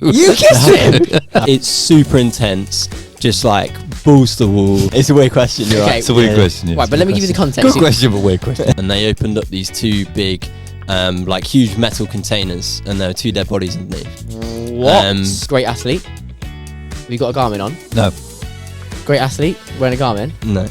You kissed him? It's super intense, just like balls to the wall. It's a weird question, you're right. It's a weird question, yes. Right, but let me give you the context. Good question, but weird question. And they opened up these two big, like huge metal containers, and there were two dead bodies underneath. What? Great athlete. Have you got a Garmin on? No. Great athlete, wearing a Garmin? No.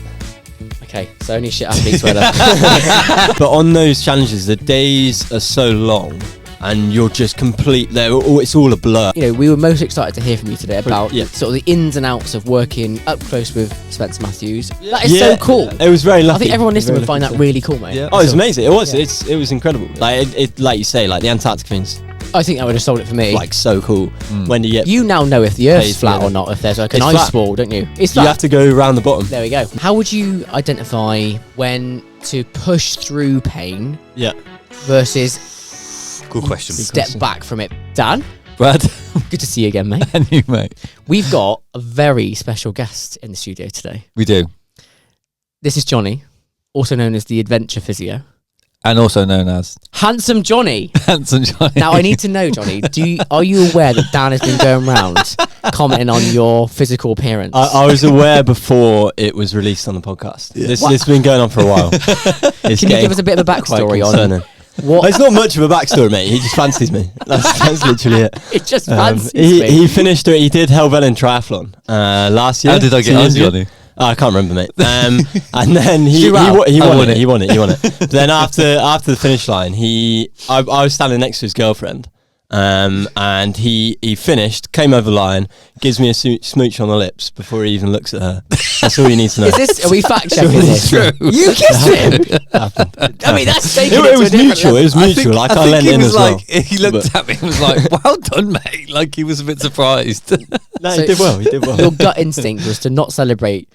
Okay, so only shit athletes wear that. But on those challenges, the days are so long, and you're just it's all a blur. You know, we were most excited to hear from you today about Yeah. sort of the ins and outs of working up close with Spencer Matthews. That is so cool. It was very lucky. I think everyone listening would find that really cool, mate. Yeah. Oh, it's amazing. It was. Yeah. It was incredible. Like it, like you say, like the Antarctic thing's I think that would have sold it for me. like so cool. When you get, You now know if the Paid Earth's for flat it. or not, if there's like an It's ice flat. wall, don't you? It's you flat. have to go around the bottom. There we go. How would you identify when to push through pain Yeah. versus Good question. step back from it? Dan, Brad, good to see you again, mate. and you, mate. We've got a very special guest in the studio today. We do. This is Johnny, also known as the Adventure Physio. And also known as Handsome Johnny. Handsome Johnny. Now, I need to know, Johnny, are you aware that Dan has been going around commenting on your physical appearance? I was aware before it was released on the podcast. This has been going on for a while. Can you give us a bit of a backstory on what? It's not much of a backstory, mate. He just fancies me. That's literally it. It just fancies me. He finished it. He did Helvellyn Triathlon last year. How did I get 2 on, years ago. Johnny? Oh, I can't remember, mate. And then he You won won it. it. He won it. But then after the finish line, I was standing next to his girlfriend, and he finished, came over the line, gives me a smooch on the lips before he even looks at her. That's all you need to know. Are we fact checking this? True. You kissed him. I mean, that's taking It was mutual. It was mutual. Like I leant in as well. He looked at me and was like, "Well done, mate." Like he was a bit surprised. No, So- he did well. He did well. Your gut instinct was to not celebrate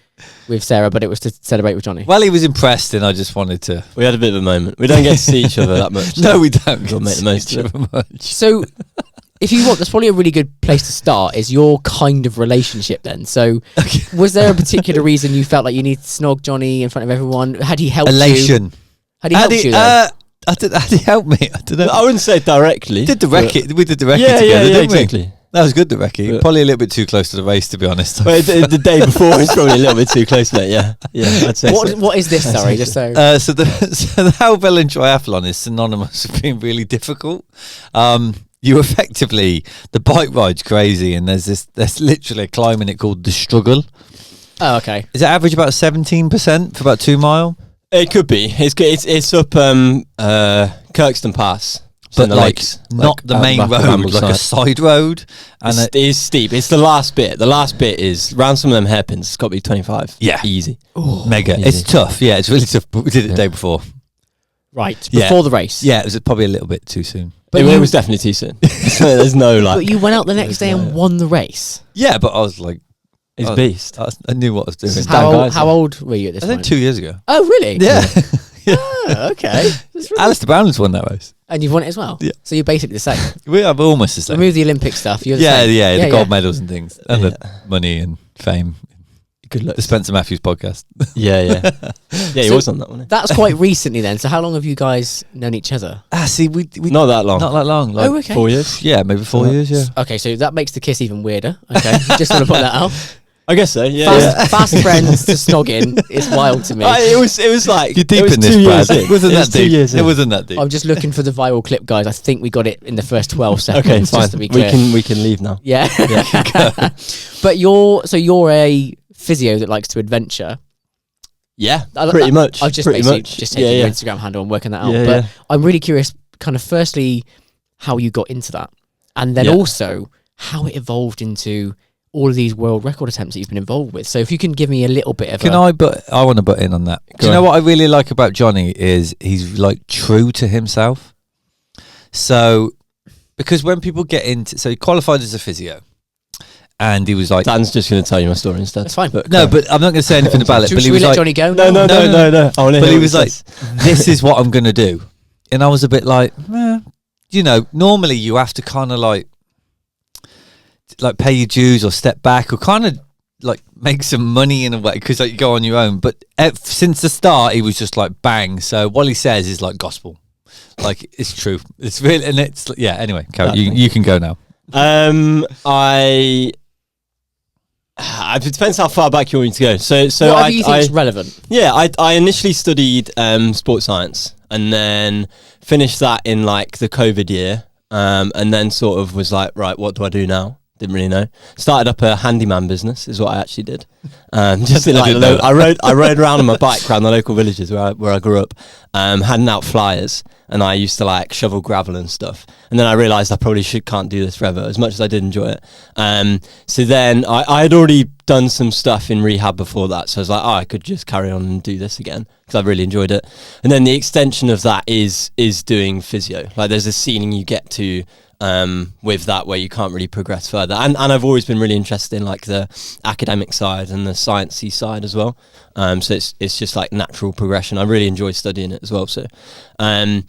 with Sarah, but it was to celebrate with Johnny. Well, he was impressed, and I just wanted to. We had a bit of a moment. We don't get to see each other that much. No, we don't. We've got to make the most of it. Much. So, if you want, that's probably a really good place to start, is your kind of relationship then. So, was there a particular reason you felt like you needed to snog Johnny in front of everyone? Had he helped you? Elation. Had he helped you though? Had he helped me? I don't know. I wouldn't say directly. We did the recce together, Yeah, didn't we? exactly. That was good, the recce. Yeah. Probably a little bit too close to the race, to be honest. Well, the day before was probably a little bit too close, mate. Yeah, I'd say so. What is this? Sorry, just so. So the Helvellyn Triathlon is synonymous with being really difficult. You effectively, the bike ride's crazy, and there's literally a climb in it called the Struggle. Oh, okay. Is it average about 17% for about 2 mile? It could be. It's up Kirkston Pass. But like not the main road, like a side road, and it is steep. It's the last bit. The last bit is round some of them hairpins. It's got to be 25. Yeah, easy. Mega. Easy. It's tough. Yeah, it's really tough. But we did it the day before. Right, Yeah. before the race. Yeah, it was probably a little bit too soon. But it you- was definitely too soon. There's no like. But you went out the next day and won the race. Yeah, but I was like, It's I- beast. I knew what I was doing. This is How Dan old, Geiser. how old were you at this I think point? 2 years ago. Oh, really? Yeah, Oh, okay. That's really- Alistair Brown's won that race. And you've won it as well? Yeah. So you're basically the same. We are almost the same. Remove the Olympic stuff. You're the Yeah, same. the gold medals and things, and the Yeah. money and fame. Good luck. The Spencer Matthews podcast. Yeah. He So- was on that one. That's quite recently then. So how long have you guys known each other? See, we Not that long. not that long. Like, Oh, okay. 4 years. yeah, maybe 4 years. Yeah. Okay, so that makes the kiss even weirder. Okay, just want to put that out. I guess so. Yeah. Fast friends to snogging is wild to me. It was like You're deep it was in 2 this, years Brad. in. It wasn't was that 2 deep. years It in. wasn't that deep. I'm just looking for the viral clip, guys. I think we got it in the first 12 seconds. Okay, fine. Just to be clear. We can leave now. Yeah. But you're a physio that likes to adventure. Yeah, I- pretty much. I've just pretty basically much. just taken your Instagram handle and working that out. Yeah, but yeah. I'm really curious, kind of firstly, how you got into that. And then Yeah. also how it evolved into all of these world record attempts that you've been involved with. So if you can give me a little bit of I want to butt in on that. Do you know what I really like about Johnny is he's like true to himself. So, because when people get into, so he qualified as a physio, and he was like, Dan's just going to tell you my story instead. That's fine. But no, but I'm not going to say anything about it. Should But he we was let like, Johnny go? no. No. I wanna but hear he what was like, says. this is what I'm going to do. And I was a bit like, you know, normally you have to kind of like pay your dues or step back or kind of like make some money in a way because like, you go on your own. But since the start, he was just like bang. So what he says is like gospel. Like it's true. It's real. And it's, yeah, anyway, you can go now. It depends how far back you want me to go. So Whatever you think is relevant. Yeah, I initially studied sports science and then finished that in like the COVID year, and then sort of was like, right, what do I do now? Didn't really know. Started up a handyman business is what I actually did. Just in like I rode around on my bike around the local villages where I grew up, handing out flyers, and I used to like shovel gravel and stuff. And then I realised I probably can't do this forever, as much as I did enjoy it. So then I had already done some stuff in rehab before that, so I was like, I could just carry on and do this again because I really enjoyed it. And then the extension of that is doing physio. Like there's a ceiling you get to with that where you can't really progress further, and I've always been really interested in like the academic side and the sciencey side as well, so it's just like natural progression. I really enjoy studying it as well, so I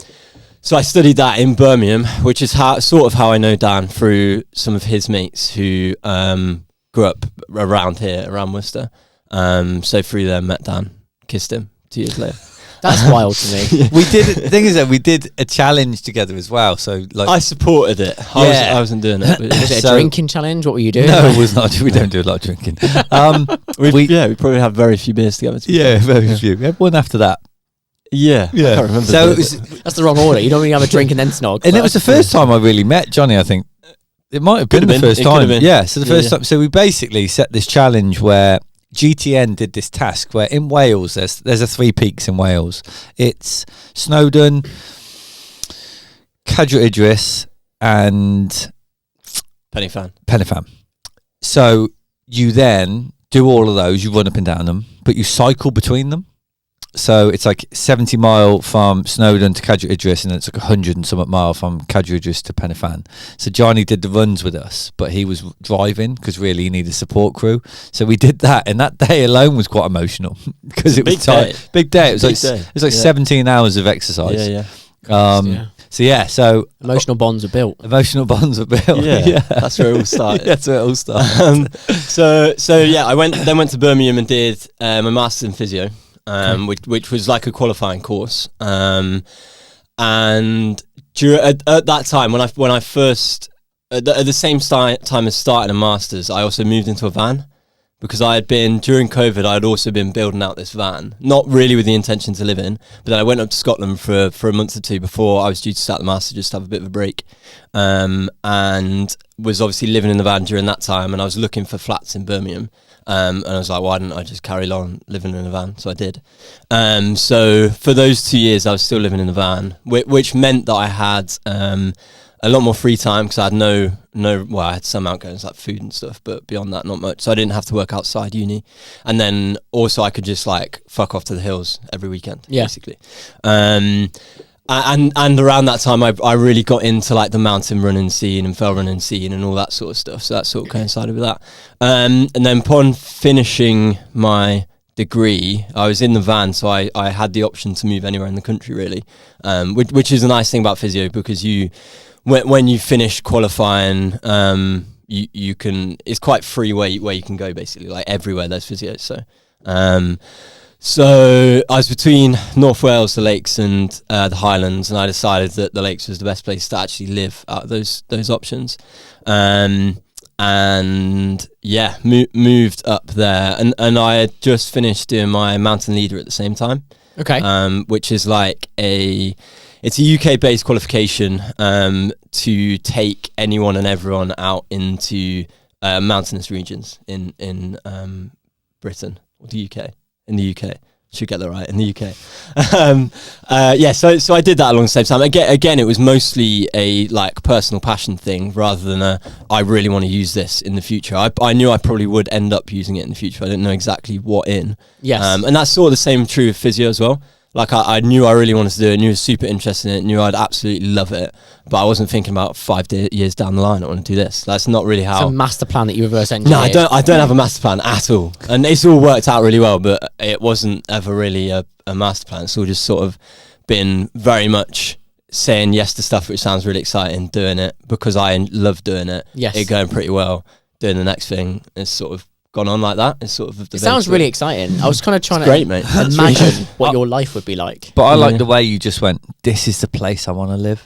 studied that in Birmingham, which is how I know Dan through some of his mates who grew up around here, around Worcester, so through them met Dan, kissed him 2 years later. That's wild to me. We did. The thing is that we did a challenge together as well. So like, I supported it. I wasn't doing it. But was it a drinking challenge? What were you doing? No, it was not. We don't do a lot of drinking. we probably have very few beers together. Very few. We had one after that. Yeah. I can't remember. So that's the wrong order. You don't really have a drink and then snog. And it was the first time I really met Johnny. I think it might have been the first time. Yeah. So the first time. So we basically set this challenge where GTN did this task where in Wales there's a 3 peaks in Wales. It's Snowdon, Cadw Idris, and Penifan. So you then do all of those. You run up and down them, but you cycle between them. So it's like 70 mile from Snowdon to Cadw Idris, and it's like 100 and something mile from Cadw Idris to Penifan. So Johnny did the runs with us, but he was driving because really he needed a support crew. So we did that, and that day alone was quite emotional because it was tight. Big day. It was like 17 hours of exercise. So emotional bonds are built. Yeah. That's where it all started. That's where it all started. I went to Birmingham and did my master's in physio. Which was like a qualifying course, and at that time when I first at the same time as starting a master's, I also moved into a van because I had been during COVID. I had also been building out this van, not really with the intention to live in, but then I went up to Scotland for a month or two before I was due to start the master's, just to have a bit of a break, and was obviously living in the van during that time, and I was looking for flats in Birmingham. And I was like, why didn't I just carry on living in a van? So I did. So for those 2 years, I was still living in the van, which meant that I had a lot more free time because I had I had some outgoings like food and stuff, but beyond that, not much. So I didn't have to work outside uni. And then also I could just like fuck off to the hills every weekend, basically. And around that time, I really got into like the mountain running scene and fell running scene and all that sort of stuff. So that sort of coincided with that. And then upon finishing my degree, I was in the van, so I had the option to move anywhere in the country, really, which is a nice thing about physio because when you finish qualifying, you can, it's quite free where you can go, basically, like everywhere there's physio. So I was between North Wales, the Lakes, and the Highlands, and I decided that the Lakes was the best place to actually live out of those options. Moved up there, and I had just finished doing my mountain leader at the same time. Okay. Which is like it's a UK based qualification to take anyone and everyone out into mountainous regions in Britain or the UK. In the UK, should get that right. In the UK, So I did that along the same time. Again, it was mostly a like personal passion thing rather than I really want to use this in the future. I knew I probably would end up using it in the future. I didn't know exactly what in. Yes. And that's sort of the same true of physio as well. Like I knew I really wanted to do it, knew I was super interested in it, knew I'd absolutely love it, but I wasn't thinking about 5 years down the line I want to do this. That's not really how. It's a master plan that you reverse engineered. No, I don't have a master plan at all, and it's all worked out really well, but it wasn't ever really a master plan. It's all just sort of been very much saying yes to stuff which sounds really exciting, doing it because I love doing it. Yes, it going pretty well. Doing the next thing is sort of gone on like that. It's sort of it sounds really exciting. I was kind of trying to great, mate. Imagine what your life would be like. But I like the way you just went, this is the place I want to live.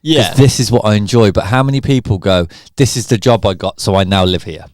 Yeah. This is what I enjoy. But how many people go, this is the job I got, so I now live here?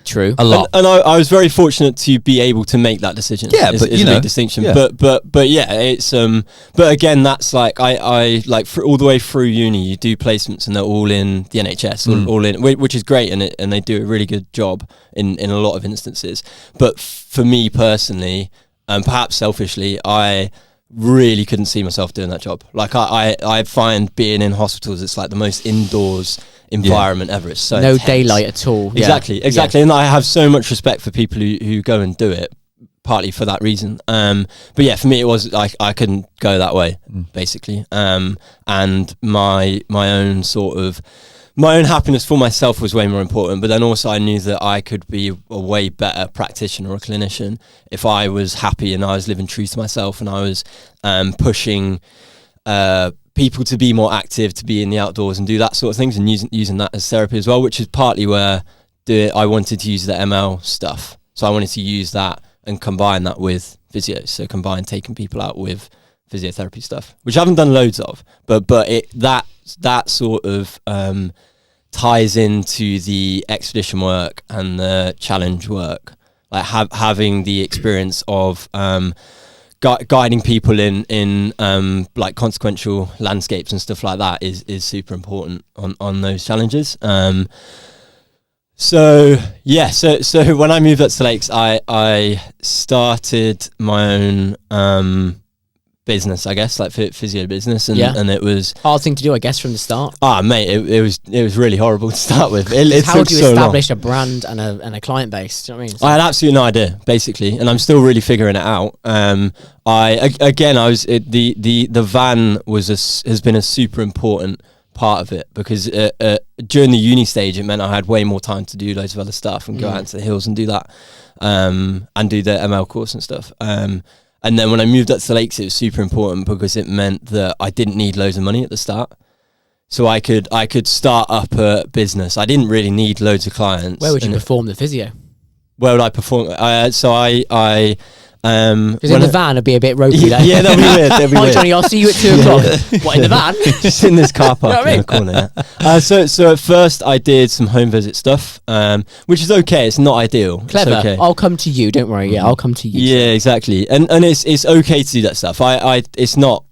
True. A lot. And I was very fortunate to be able to make that decision. Yeah, but is you a know, big distinction. yeah. But yeah, it's but again, that's like I like for all the way through uni, you do placements and they're all in the NHS, all in, which is great, and they do a really good job in a lot of instances. But for me personally, and perhaps selfishly, I really couldn't see myself doing that job. Like I find being in hospitals, it's like the most indoors environment ever. It's so no intense. daylight at all. Exactly. And I have so much respect for people who go and do it, partly for that reason. But yeah, for me it was like I couldn't go that way, basically. And my own happiness for myself was way more important, but then also I knew that I could be a way better practitioner or clinician if I was happy and I was living true to myself, and I was pushing people to be more active, to be in the outdoors and do that sort of things, and using that as therapy as well, which is partly where I wanted to use the ML stuff. So I wanted to use that and combine that with physio. So combine taking people out with physiotherapy stuff, which I haven't done loads of, but that sort of ties into the expedition work and the challenge work, like having the experience of guiding people in like consequential landscapes and stuff like that is super important on those challenges. So when I moved up to Lakes, I started my own business, I guess, like physio business, and it was hard thing to do, I guess, from the start. Mate, it was really horrible to start with. How do you establish a brand and a client base? Do you know what I mean? So I had absolutely no idea, basically, and I'm still really figuring it out. The van has been a super important part of it, because during the uni stage it meant I had way more time to do loads of other stuff and go out into the hills and do that, and do the ML course and stuff. And then when I moved up to the Lakes, it was super important because it meant that I didn't need loads of money at the start. So I could start up a business. I didn't really need loads of clients. where would you perform the physio? Where would I perform? Because in the van it'd be a bit ropey. Yeah, that'd be weird. Hi Johnny, I'll see you at 2 o'clock. What, in the van? Just in this car park You know what I in mean? the corner. Yeah. So at first I did some home visit stuff, which is okay. It's not ideal. Clever. It's okay. I'll come to you. Don't worry. Yeah, I'll come to you. Yeah, exactly. And it's okay to do that stuff. It's not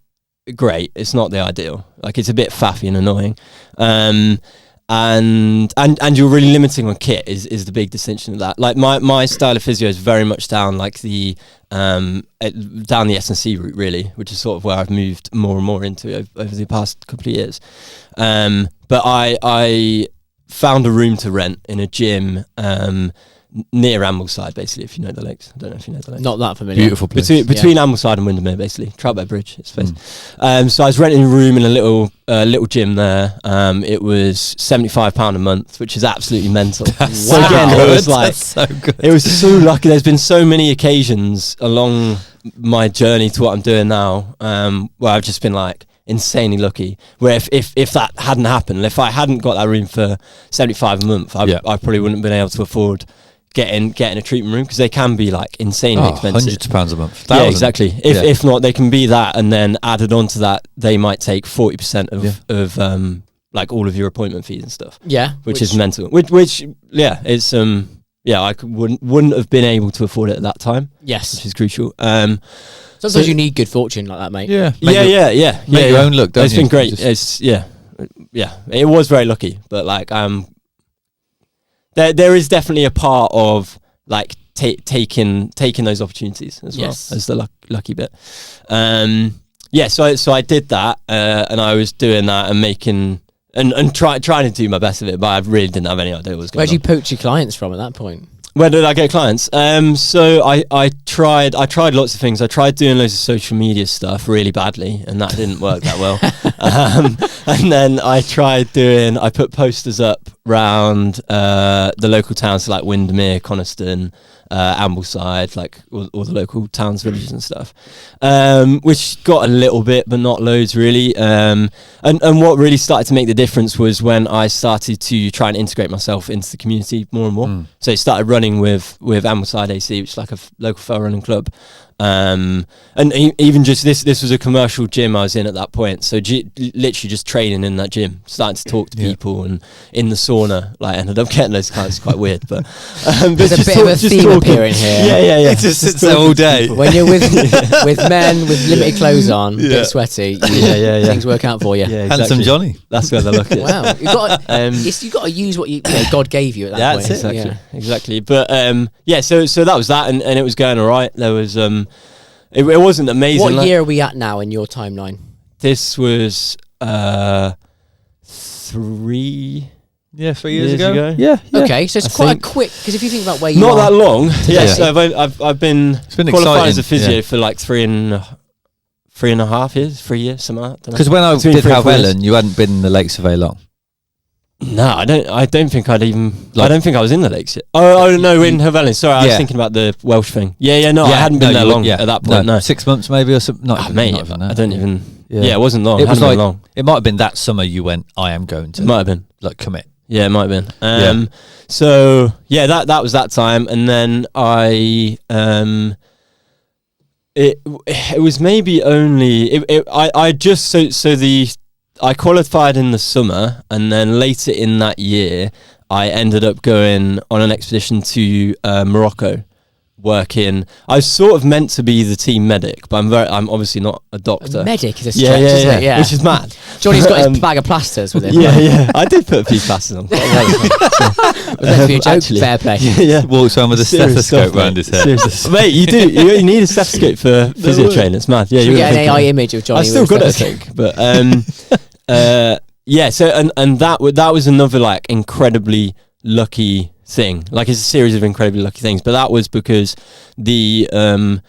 great. It's not the ideal. Like, it's a bit faffy and annoying. And you're really limiting on kit is the big distinction of that. Like my style of physio is very much down like the down the S&C route, really, which is sort of where I've moved more and more into over the past couple of years. But I found a room to rent in a gym near Ambleside, basically, if you know the Lakes. I don't know if you know the Lakes. Not that familiar. Beautiful place. Between Ambleside and Windermere, basically. Troutbeck Bridge, it's space. So I was renting a room in a little gym there. It was £75 a month, which is absolutely mental. So again, it was like, so good. it was so lucky. There's been so many occasions along my journey to what I'm doing now, where I've just been like insanely lucky, where if that hadn't happened, if I hadn't got that room for £75 a month, I probably wouldn't have been able to afford getting a treatment room, because they can be like insanely expensive. Hundreds of pounds a month. Yeah, exactly. If not, they can be that, and then added on to that, they might take 40% of like all of your appointment fees and stuff. Yeah, which is mental. Which it's I wouldn't have been able to afford it at that time. Yes, which is crucial. Sometimes you need good fortune like that, mate. Yeah, Make your own luck. Don't it's you? been great. It's it was very lucky, but like there is definitely a part of like taking those opportunities as well as the lucky bit. So I did that, and I was doing that and making and trying to do my best of it, but I really didn't have any idea what was going on. Where'd you poach your clients from at that point? Where did I get clients? So I tried lots of things. I tried doing loads of social media stuff really badly, and that didn't work that well. And then I put posters up round the local towns, so like Windermere, Coniston, Ambleside, like all the local towns, villages and stuff, which got a little bit, but not loads really. And what really started to make the difference was when I started to try and integrate myself into the community more and more. So I started running with Ambleside AC, which is like a local fell running club, And even just this was a commercial gym I was in at that point, so literally just training in that gym, starting to talk to people, and in the sauna, like ended up getting those clients. Quite weird, but there's a bit of a theme appearing here. Yeah. It just sits there all day. When you're with men with limited clothes on, a bit sweaty, things work out for you. Yeah, Handsome exactly. Johnny. That's where they look at. Wow, you've got to use what God gave you at that point. That's Exactly, exactly. But so that was that, and it was going all right. There was it wasn't amazing. What year are we at now in your timeline? This was 3 years ago. Yeah. Okay, so it's quite a quick, because if you think about where you not are, that long. Yeah. So I've been qualified exciting, as a physio for like 3.5 years, 3 years, something like that. Because when I Between did 3 and have 4 years. Ellen, you hadn't been in the lakes for very long. No, I don't think I'd even. I don't think I was in the lakes yet. Oh no, in Helvellyn. Sorry, I was thinking about the Welsh thing. Yeah. No, I hadn't been there long at that point. No, 6 months maybe or something. mate, I don't even. Yeah, it wasn't long. It was hadn't like been long. it might have been that summer you went. I am going to. It might have been. Like commit. Yeah, it might have been. So yeah, that was that time, and then I it was maybe only I qualified in the summer, and then later in that year I ended up going on an expedition to Morocco, working. I was sort of meant to be the team medic, but I'm obviously not a doctor. A medic is a stretch, isn't it? Yeah. Which is mad. Johnny's got his bag of plasters with him. Yeah. I did put a few plasters on. Was meant to be a joke. Actually, Fair play. Yeah. Walks around with a Serious stethoscope stuff, around his head. Seriously. Mate, you do. You need a stethoscope for physio training. It's mad. Yeah, Should we you get an AI image of Johnny? I still with got a it, I stethoscope? think. But yeah. So and that was another like incredibly lucky thing. Like it's a series of incredibly lucky things. But that was because I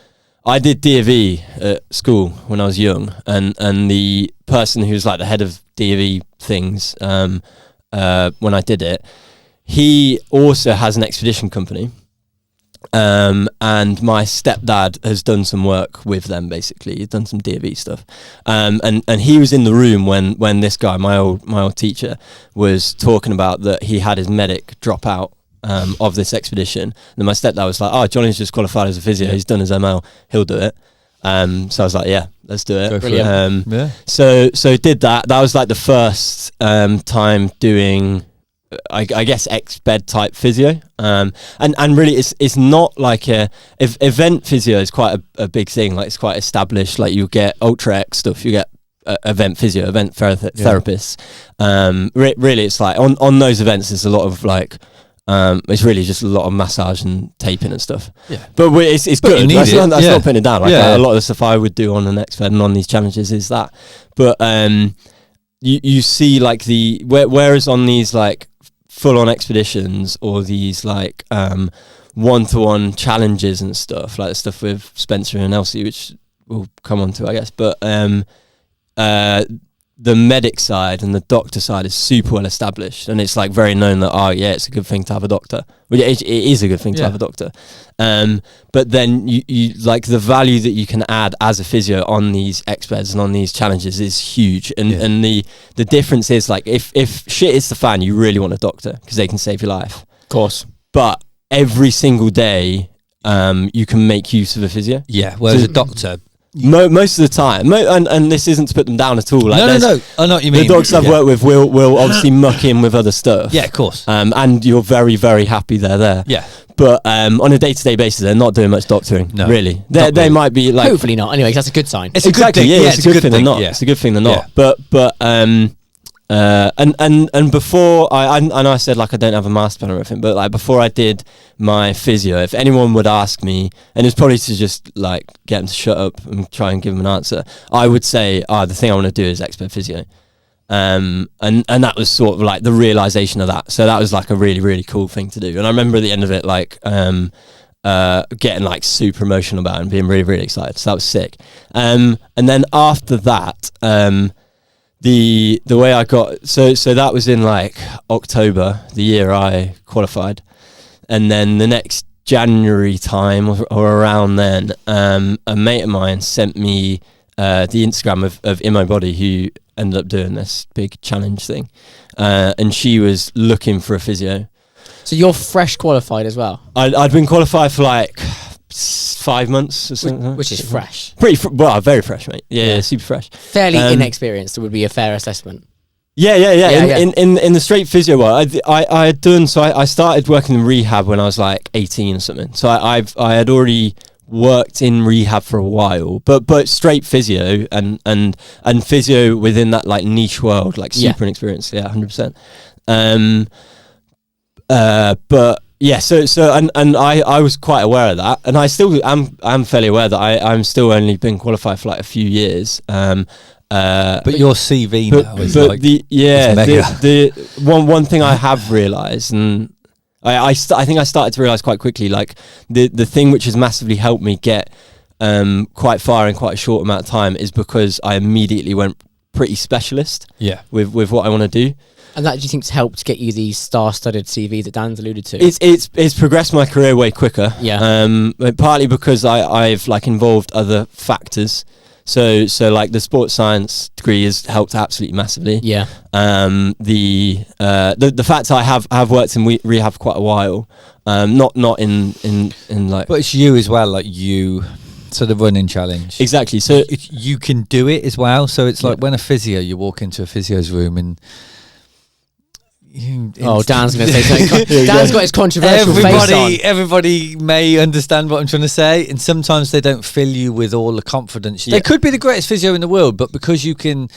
did D&V at school when I was young, and the person who's like the head of D&V things when I did it, he also has an expedition company. And my stepdad has done some work with them. Basically, he's done some D&V stuff. And he was in the room when this guy, my old teacher, was talking about that he had his medic drop out of this expedition. And then my stepdad was like, "Oh, Johnny's just qualified as a physio. He's done his ML. He'll do it." So I was like, "Yeah, let's do it." Brilliant. So did that. That was like the first time doing, I guess, ex-bed type physio, and really it's not like event physio is quite a big thing. Like it's quite established. Like you get Ultra X stuff, you get event physio, event therapists. Really, it's like on those events, there's a lot of like. It's really just a lot of massage and taping and stuff. Yeah, but it's But good. That's not putting it down. Like Yeah. a lot of the stuff I would do on an expert and on these challenges is that. But you see like whereas on these like full on expeditions or these like one-to-one challenges and stuff, like the stuff with Spencer and Elsie, which we'll come on to, I guess. But the medic side and the doctor side is super well established, and it's like very known that it's a good thing to have a doctor. Well, it is a good thing to have a doctor. But then you like the value that you can add as a physio on these experts and on these challenges is huge. And the difference is like if shit hits the fan, you really want a doctor because they can save your life. Of course. But every single day, you can make use of a physio. Yeah, whereas a doctor. Most of the time, and this isn't to put them down at all. Like No. I know what you mean. The doctors I've worked with will obviously muck in with other stuff. Yeah, of course. And you're very, very happy they're there. Yeah. But on a day-to-day basis, they're not doing much doctoring. No, really. not They really. might be like. Hopefully not. Anyway, that's a good sign. It's a good thing. Yeah, Yeah, it's a good thing. They're not. Yeah. It's a good thing they're not. Yeah. But and before I know I said like I don't have a master plan or anything, but like before I did my physio, if anyone would ask me, and it's probably to just like get them to shut up and try and give them an answer, I would say, the thing I want to do is expert physio. And that was sort of like the realization of that. So that was like a really, really cool thing to do. And I remember at the end of it, like getting like super emotional about it and being really, really excited. So that was sick. And then after that, the way I got so that was in like October, the year I qualified, and then the next January time or around then, a mate of mine sent me the Instagram of In My Body, who ended up doing this big challenge thing, and she was looking for a physio. So you're fresh qualified as well? I'd been qualified for like 5 months or something. Which is fresh. Very fresh, mate. Yeah, super fresh. Fairly inexperienced would be a fair assessment. Yeah. In the straight physio world, I had done, so I started working in rehab when I was like 18 or something. So I had already worked in rehab for a while, but straight physio and physio within that like niche world, like super inexperienced. Yeah, 100%. But yeah, so I was quite aware of that, and I still am fairly aware that I'm still only been qualified for like a few years. But your CV now is like the one thing I have realised, and I think I started to realise quite quickly, like the thing which has massively helped me get quite far in quite a short amount of time is because I immediately went pretty specialist. With what I want to do. And that, do you think's helped get you the star-studded CV that Dan's alluded to? It's progressed my career way quicker. Yeah. Partly because I've like involved other factors. So like the sports science degree has helped absolutely massively. Yeah. The fact I have worked in rehab for quite a while. Not in like. But it's you as well, like you. So the running challenge. Exactly. So you can do it as well. So it's like when a physio, you walk into a physio's room and. Dan's going to say something. Dan's got his controversial face on. Everybody may understand what I'm trying to say, and sometimes they don't fill you with all the confidence. They could be the greatest physio in the world, but because you can,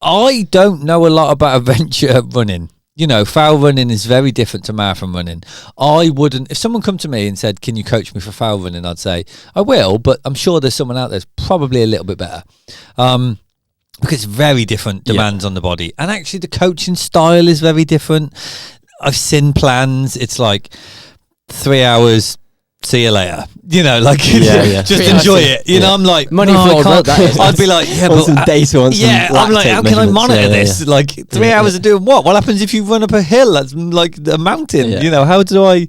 I don't know a lot about adventure running. You know, foul running is very different to marathon running. I wouldn't, if someone come to me and said, "Can you coach me for foul running?" I'd say, "I will," but I'm sure there's someone out there that's probably a little bit better. Because it's very different demands on the body. And actually the coaching style is very different. I've seen plans. It's like 3 hours, see you later. You know, like just enjoy it. You know, I'm like, money for that. I'd be like, but some data on some I'm like, how can I monitor this? Like 3 hours of doing what? What happens if you run up a hill? That's like a mountain. You know, how do I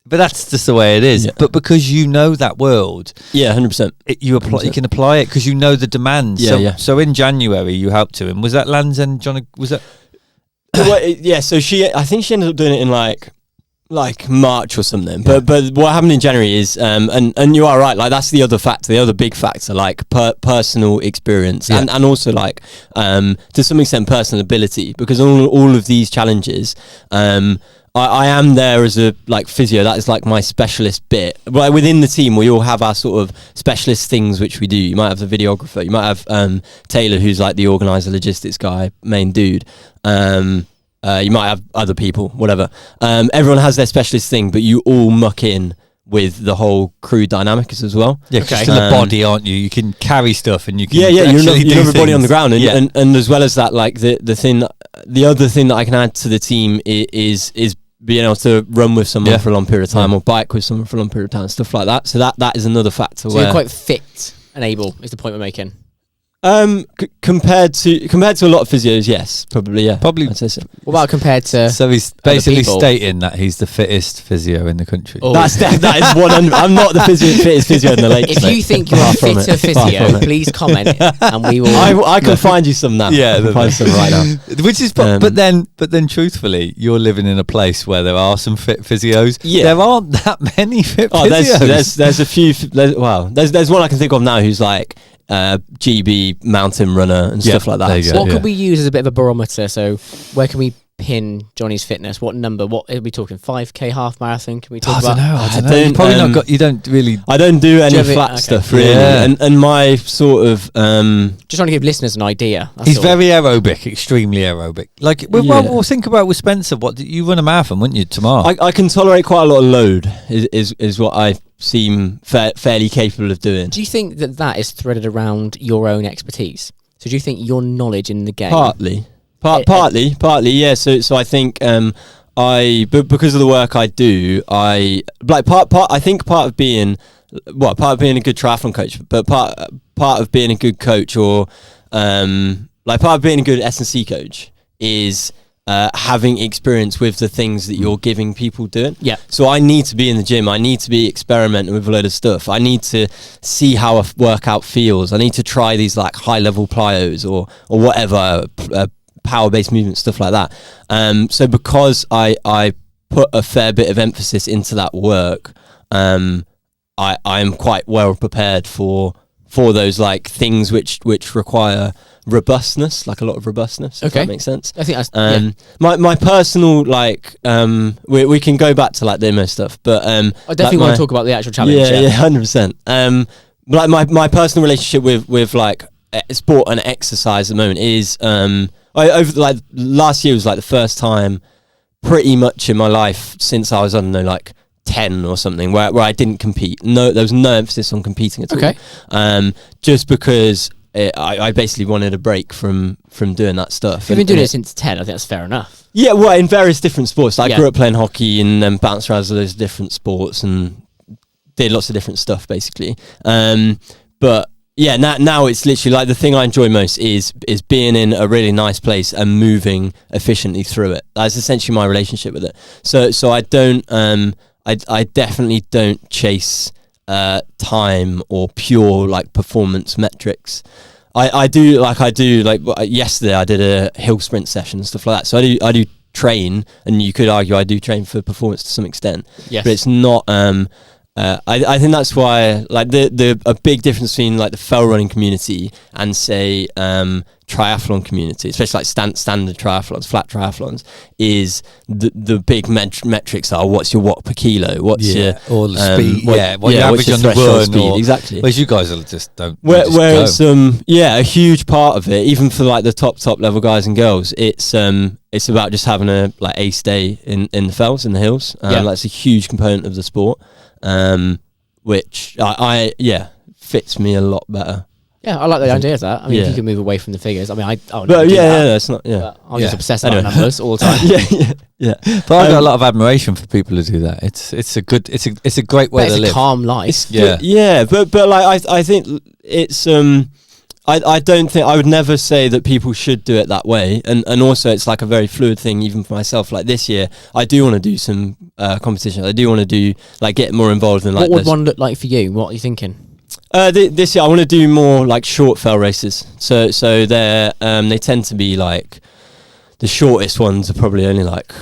but that's just the way it is. But because you know that world, 100%, you can apply it because you know the demands. So in January you helped to him. Was that Lands and Johnny? Was that? Well, so I think she ended up doing it in like March or something. But what happened in January is, and you are right. Like that's the other factor, the other big factor, like personal experience and also like to some extent personal ability, because all of these challenges. I am there as a like physio. That is like my specialist bit. But within the team, we all have our sort of specialist things which we do. You might have the videographer. You might have Taylor, who's like the organizer, logistics guy, main dude. You might have other people, whatever. Everyone has their specialist thing, but you all muck in with the whole crew dynamic as well. Yeah, because you're still a body, aren't you? You can carry stuff and you can you're a body on the ground. And as well as that, like the other thing that I can add to the team is being able to run with someone for a long period of time or bike with someone for a long period of time, stuff like that. So that is another factor. So you're quite fit and able is the point we're making. Compared to a lot of physios, yes, probably. I'd say so. What about compared to? So he's basically stating that he's the fittest physio in the country. Oh. That is 100. I'm not the fittest physio in the lakes. If you think you're a fitter physio, please comment and we will. I can find you some now. Yeah, I can find some right now. Which is, but then, truthfully, you're living in a place where there are some fit physios. Yeah, there aren't that many fit physios. There's a few. There's one I can think of now who's like. GB mountain runner and stuff like that. What could we use as a bit of a barometer? So where can we pin Johnny's fitness? What number? What are we talking? 5K half marathon? Can we talk about? I don't know. You probably not got. You don't really. I don't do any flat stuff really. And my sort of just trying to give listeners an idea. He's very aerobic, extremely aerobic. Like we'll think about with Spencer. What you run a marathon, wouldn't you, tomorrow? I can tolerate quite a lot of load. Is what I seem fairly capable of doing. Do you think that is threaded around your own expertise? So do you think your knowledge in the game? Partly, yeah. So I think but because of the work I do, I think part of being a good triathlon coach, but part of being a good coach or part of being a good S&C coach is having experience with the things that you're giving people doing. Yeah. So I need to be in the gym. I need to be experimenting with a load of stuff. I need to see how a workout feels. I need to try these like high level plyos or whatever, power based movement, stuff like that. So because I put a fair bit of emphasis into that work, I'm quite well prepared for those like things which require robustness, like a lot of robustness. If that makes sense. I think that's my personal like we can go back to like the IMO stuff, but I definitely want to talk about the actual challenge. Yeah, 100%. Like my personal relationship with like sport and exercise at the moment is over like last year was like the first time pretty much in my life since I was, I don't know, like 10 or something where I didn't compete. No, there was no emphasis on competing at all. Just because I basically wanted a break from doing that stuff. You've been doing it since 10. I think that's fair enough. Yeah, well, in various different sports. Like I grew up playing hockey and then bounced around those different sports and did lots of different stuff basically. But yeah, now it's literally like the thing I enjoy most is being in a really nice place and moving efficiently through it. That's essentially my relationship with it. So I don't I definitely don't chase time or pure like performance metrics. I do like yesterday I did a hill sprint session and stuff like that. So I do train, and you could argue I do train for performance to some extent. Yes. But it's not I think that's why like a big difference between like the fell running community and say triathlon community, especially like standard triathlons, flat triathlons, is the big metrics are what's your watt per kilo, what's your or the speed, what you what's average your on the threshold run, speed, or, exactly. Whereas you guys are just don't. Where just it's a huge part of it, even for like the top level guys and girls, it's about just having a like ace day in the fells, in the hills. That's a huge component of the sport. Which I fits me a lot better. Yeah, I like the idea of that. I mean, if you can move away from the figures. I mean, but that's not. Yeah, I'm just obsessed about numbers all the time. yeah. But I got a lot of admiration for people who do that. It's a great way to live. It's a calm life. But like I think it's I don't think I would never say that people should do it that way, and also it's like a very fluid thing even for myself. Like this year I do want to do some competition. I do want to do like get more involved in like what would one look like for you? What are you thinking? This year I want to do more like short fell races. So they're they tend to be like the shortest ones are probably only like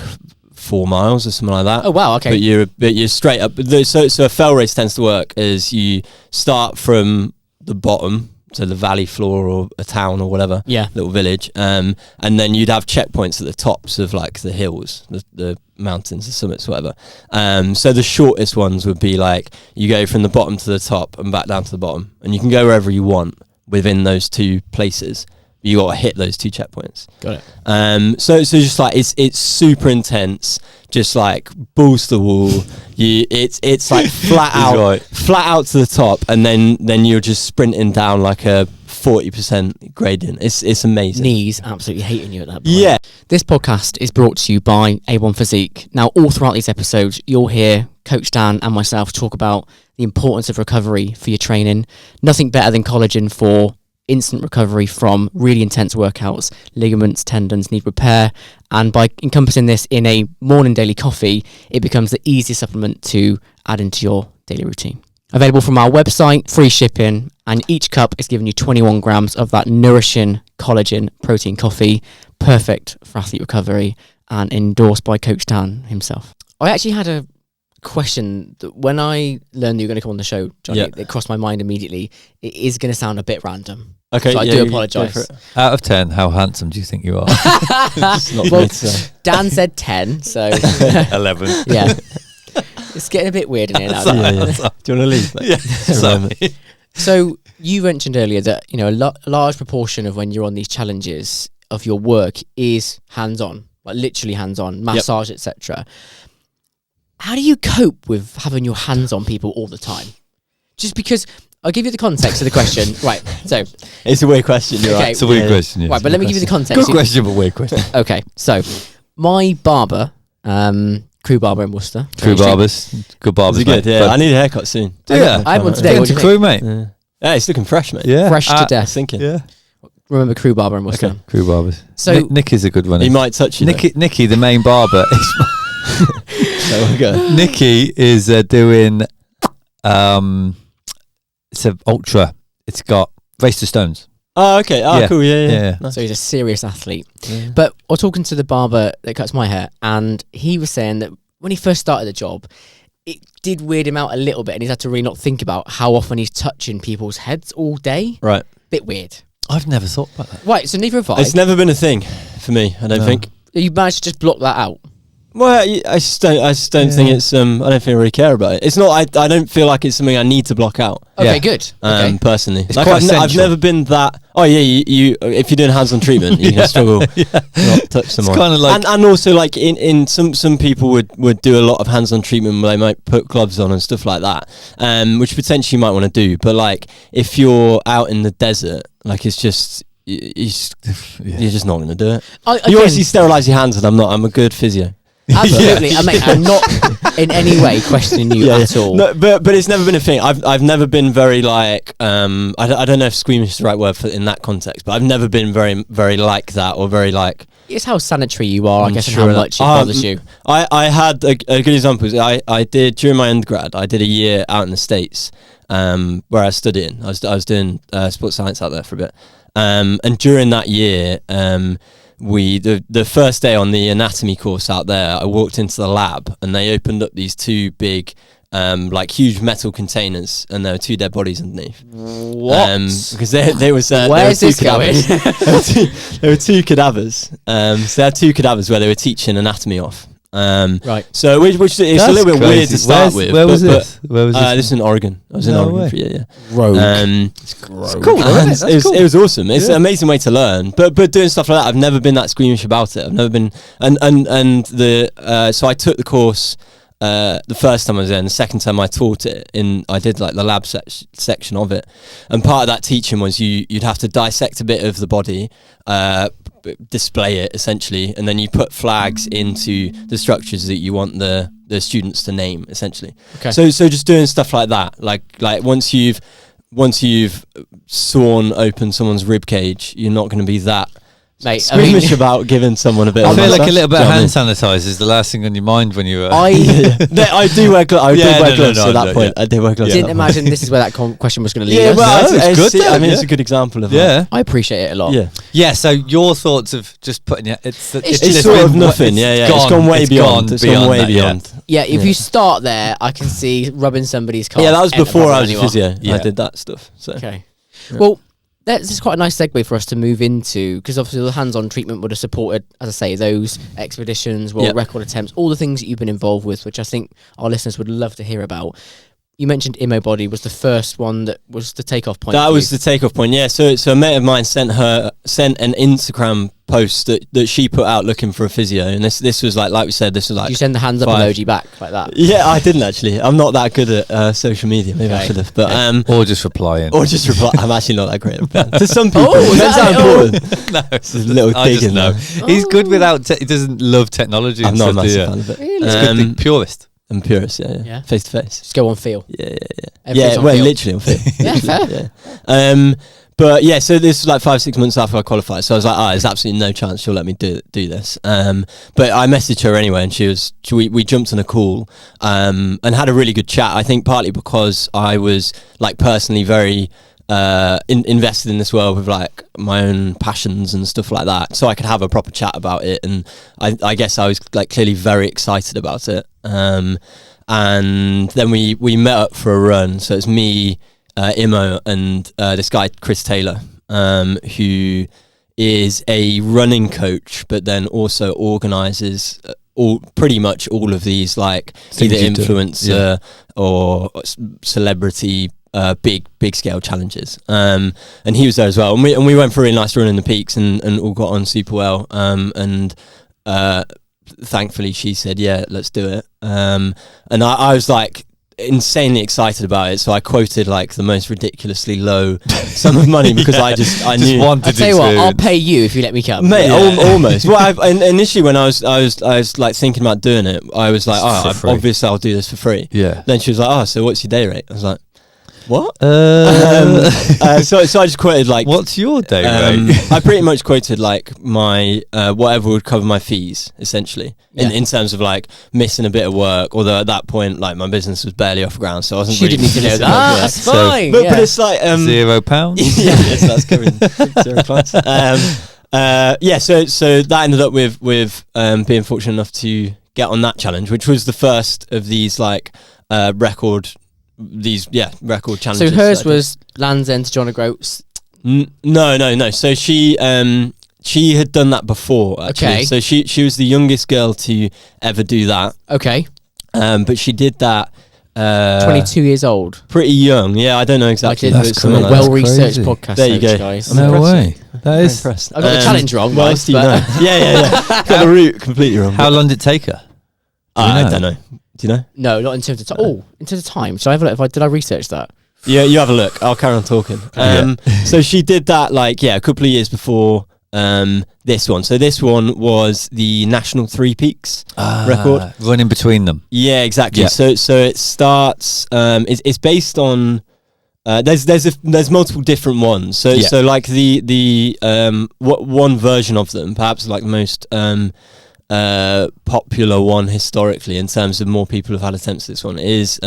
4 miles or something like that. Oh wow, okay. But you're straight up. So a fell race tends to work as you start from the bottom, so the valley floor or a town or whatever, little village, and then you'd have checkpoints at the tops of like the hills, the mountains, the summits, whatever. So the shortest ones would be like you go from the bottom to the top and back down to the bottom, and you can go wherever you want within those two places. You got to hit those two checkpoints. Got it. So just like it's super intense, just like balls to the wall. It's like flat out to the top, and then you're just sprinting down like a 40% gradient. It's amazing. Knees absolutely hating you at that point. Yeah. This podcast is brought to you by A1 Physique. Now, all throughout these episodes, you'll hear Coach Dan and myself talk about the importance of recovery for your training. Nothing better than collagen for instant recovery from really intense workouts. Ligaments, tendons need repair, and by encompassing this in a morning daily coffee, it becomes the easiest supplement to add into your daily routine. Available from our website, free shipping, and each cup is giving you 21 grams of that nourishing collagen protein coffee, perfect for athlete recovery, and endorsed by Coach Dan himself. I actually had a question that when I learned that you were going to come on the show, Johnny, it crossed my mind immediately. It is going to sound a bit random. Okay, so I do apologise. Out of 10, how handsome do you think you are? Well, Dan said 10, so 11. Yeah. It's getting a bit weird in here now. Do you want to leave? Yeah. So you mentioned earlier that a large proportion of when you're on these challenges of your work is hands-on, like literally hands-on, massage, etc. How do you cope with having your hands on people all the time? Just because I'll give you the context of the question. Right, so it's a weird question. You're right. It's a weird question. Yes. Right, but let me give you the context. Good question, but weird question. Okay, so my barber, Crew Barber in Worcester. Crew Barbers, good barbers. Good, yeah. I need a haircut soon. I had one today. What do you Crew, think? mate. Yeah, it's looking fresh, mate. Yeah, fresh to I was death. thinking. Yeah. Remember Crew Barber in Worcester? Okay. Crew Barbers. So Nicky's a good one. He might touch you. Nicky, the main barber. There we go. Nicky is doing it's an ultra. It's got Race to Stones. Oh, okay. Oh, cool. Yeah. So he's a serious athlete. Yeah. But I was talking to the barber that cuts my hair, and he was saying that when he first started the job, it did weird him out a little bit, and he's had to really not think about how often he's touching people's heads all day. Right. Bit weird. I've never thought about that. Right, so neither have I. It's never been a thing for me, I don't think. You managed to just block that out. Well, I just don't think it's. I don't think I really care about it. It's not. I don't feel like it's something I need to block out. Okay, Yeah. good. Okay. Personally, It's like quite I've essential. never been that. Oh yeah, you if you're doing hands-on treatment, you can struggle to not touch someone. kind of like- and also like in some people would do a lot of hands-on treatment where they might put gloves on and stuff like that, which potentially you might want to do. But like if you're out in the desert, like it's just. You're just not going to do it. You obviously sterilise your hands, and I'm a good physio. Absolutely, I'm not in any way questioning you at all. No, but it's never been a thing. I've never been very like I don't know if squeamish is the right word in that context, but I've never been very like that or very like. It's how sanitary you are, I guess, and how Sure. much it bothers you. I had a good example. I did during my undergrad. I did a year out in the States where I was studying. I was doing sports science out there for a bit. And during that year, the first day on the anatomy course out there, I walked into the lab and they opened up these two big, like huge metal containers, and there were two dead bodies underneath. What? Because there was Where is this going? There were two cadavers. So they had two cadavers where they were teaching anatomy off. Right. So which it's a little bit weird to start with. Where was but- this? Where was This is in Oregon. I was in No Oregon way. for a year. Rogue. It's cool, And isn't it? it was awesome. It's Yeah. an amazing way to learn. But doing stuff like that, I've never been that squeamish about it. I've never been. So I took the course the first time I was there, and the second time I taught it. I did like the lab section of it, and part of that teaching was you'd have to dissect a bit of the body. Display it essentially, and then you put flags into the structures that you want the students to name essentially. Okay. So just doing stuff like that, like once you've sawn open someone's rib cage, you're not going to be that Mate, I mean, squeamish about giving someone a bit. I of feel like massage. a little bit Do of you know hand what I mean? sanitizer is the last thing on your mind when you. I I do wear gloves. I did Yeah, wear no, gloves no, at that no, point. yeah. I did wear gloves. didn't at that point. imagine this is where that question was going to lead Yeah, us. well, No, it's good I then, mean, yeah. it's a good example of Yeah. I appreciate it a lot. that. Yeah. Yeah. So your thoughts of just putting it. It's It's sort of been- nothing. It's gone way beyond. It's gone way that, yeah. beyond. Yeah, if you start there, I can see rubbing somebody's car. Yeah, that was ain't a before I problem was a anymore. physio. Yeah. I did that stuff. So Okay. Well, that's quite a nice segue for us to move into, because obviously the hands-on treatment would have supported, as I say, those expeditions, world Yeah. record attempts, all the things that you've been involved with, which I think our listeners would love to hear about. You mentioned Immobody was the first one that was the takeoff point. that for was you. the takeoff point. Yeah. So a mate of mine sent an Instagram post that she put out looking for a physio, and this was like we said, this was like. You send the hands up 5. emoji back like that. Yeah, I didn't actually. I'm not that good at social media. Maybe I Okay. should have. But Or just replying. or just reply. I'm actually not that great at replying. To some people. Oh, is Depends that how it? important. No, It's a little I dig just in know. there. He's good without. He doesn't love technology. I'm and not a stuff, massive yeah. fan of it. Really? It's a good thing. Purist. I'm purist, yeah. Yeah. Face to face. Just go on feel. Yeah. Everything's Yeah, on well, feel. literally on feel. Yeah, fair. Yeah. But yeah, so this was like 5-6 months after I qualified. So I was like, there's absolutely no chance she'll let me do this. But I messaged her anyway, and we jumped on a call and had a really good chat. I think partly because I was like personally very invested in this world with like my own passions and stuff like that, so I could have a proper chat about it. And I guess I was like clearly very excited about it. And then we met up for a run. So it's me, Imo, and this guy Chris Taylor, who is a running coach, but then also organises pretty much all of these like Things either you do. influencer or celebrity big scale challenges. And he was there as well. And we went for a really nice run in the peaks and all got on super well. And thankfully she said, yeah, let's do it. And I was like insanely excited about it, so I quoted like the most ridiculously low sum of money because I knew. wanted I'll tell you what, I'll experience. pay you if you let me come. Mate, Yeah. almost. Well, initially when I was like thinking about doing it, I was like, For free. obviously I'll do this for free. Yeah. Then she was like, so what's your day rate? I was like, what? So I just quoted like, What's your day rate? I pretty much quoted like my whatever would cover my fees essentially in terms of like missing a bit of work. Although at that point, like my business was barely off the ground, so I wasn't. She really didn't need to know missing that. much work. That's So- fine. But yeah. it's like £0. yeah, so that's covering 0 clients. So that ended up with being fortunate enough to get on that challenge, which was the first of these like record record challenges. So hers was Land's End to John O'Groats. No. So she had done that before, actually. Okay. So she was the youngest girl to ever do that. Okay. But she did that 22 years old. pretty young. Yeah, I don't know exactly. I but did it's something a like that. well-researched crazy. podcast. There you go. Guys. I'm No impressed, way. mate. That I'm is. impressed. I got the challenge wrong. What right, else do you but- know? Yeah. Got the route completely wrong. How long did it take her? I don't know. Do you know? No, not in terms of time. Oh, in terms of time. So I have a look. Did I research that? Yeah, you have a look. I'll carry on talking. So she did that a couple of years before this one. So this one was the National Three Peaks record. Running between them. Yeah, exactly. Yeah. So it starts. It's based on. There's multiple different ones. So Yeah. so like the one version of them, perhaps like the most popular one historically in terms of more people have had attempts at this one, is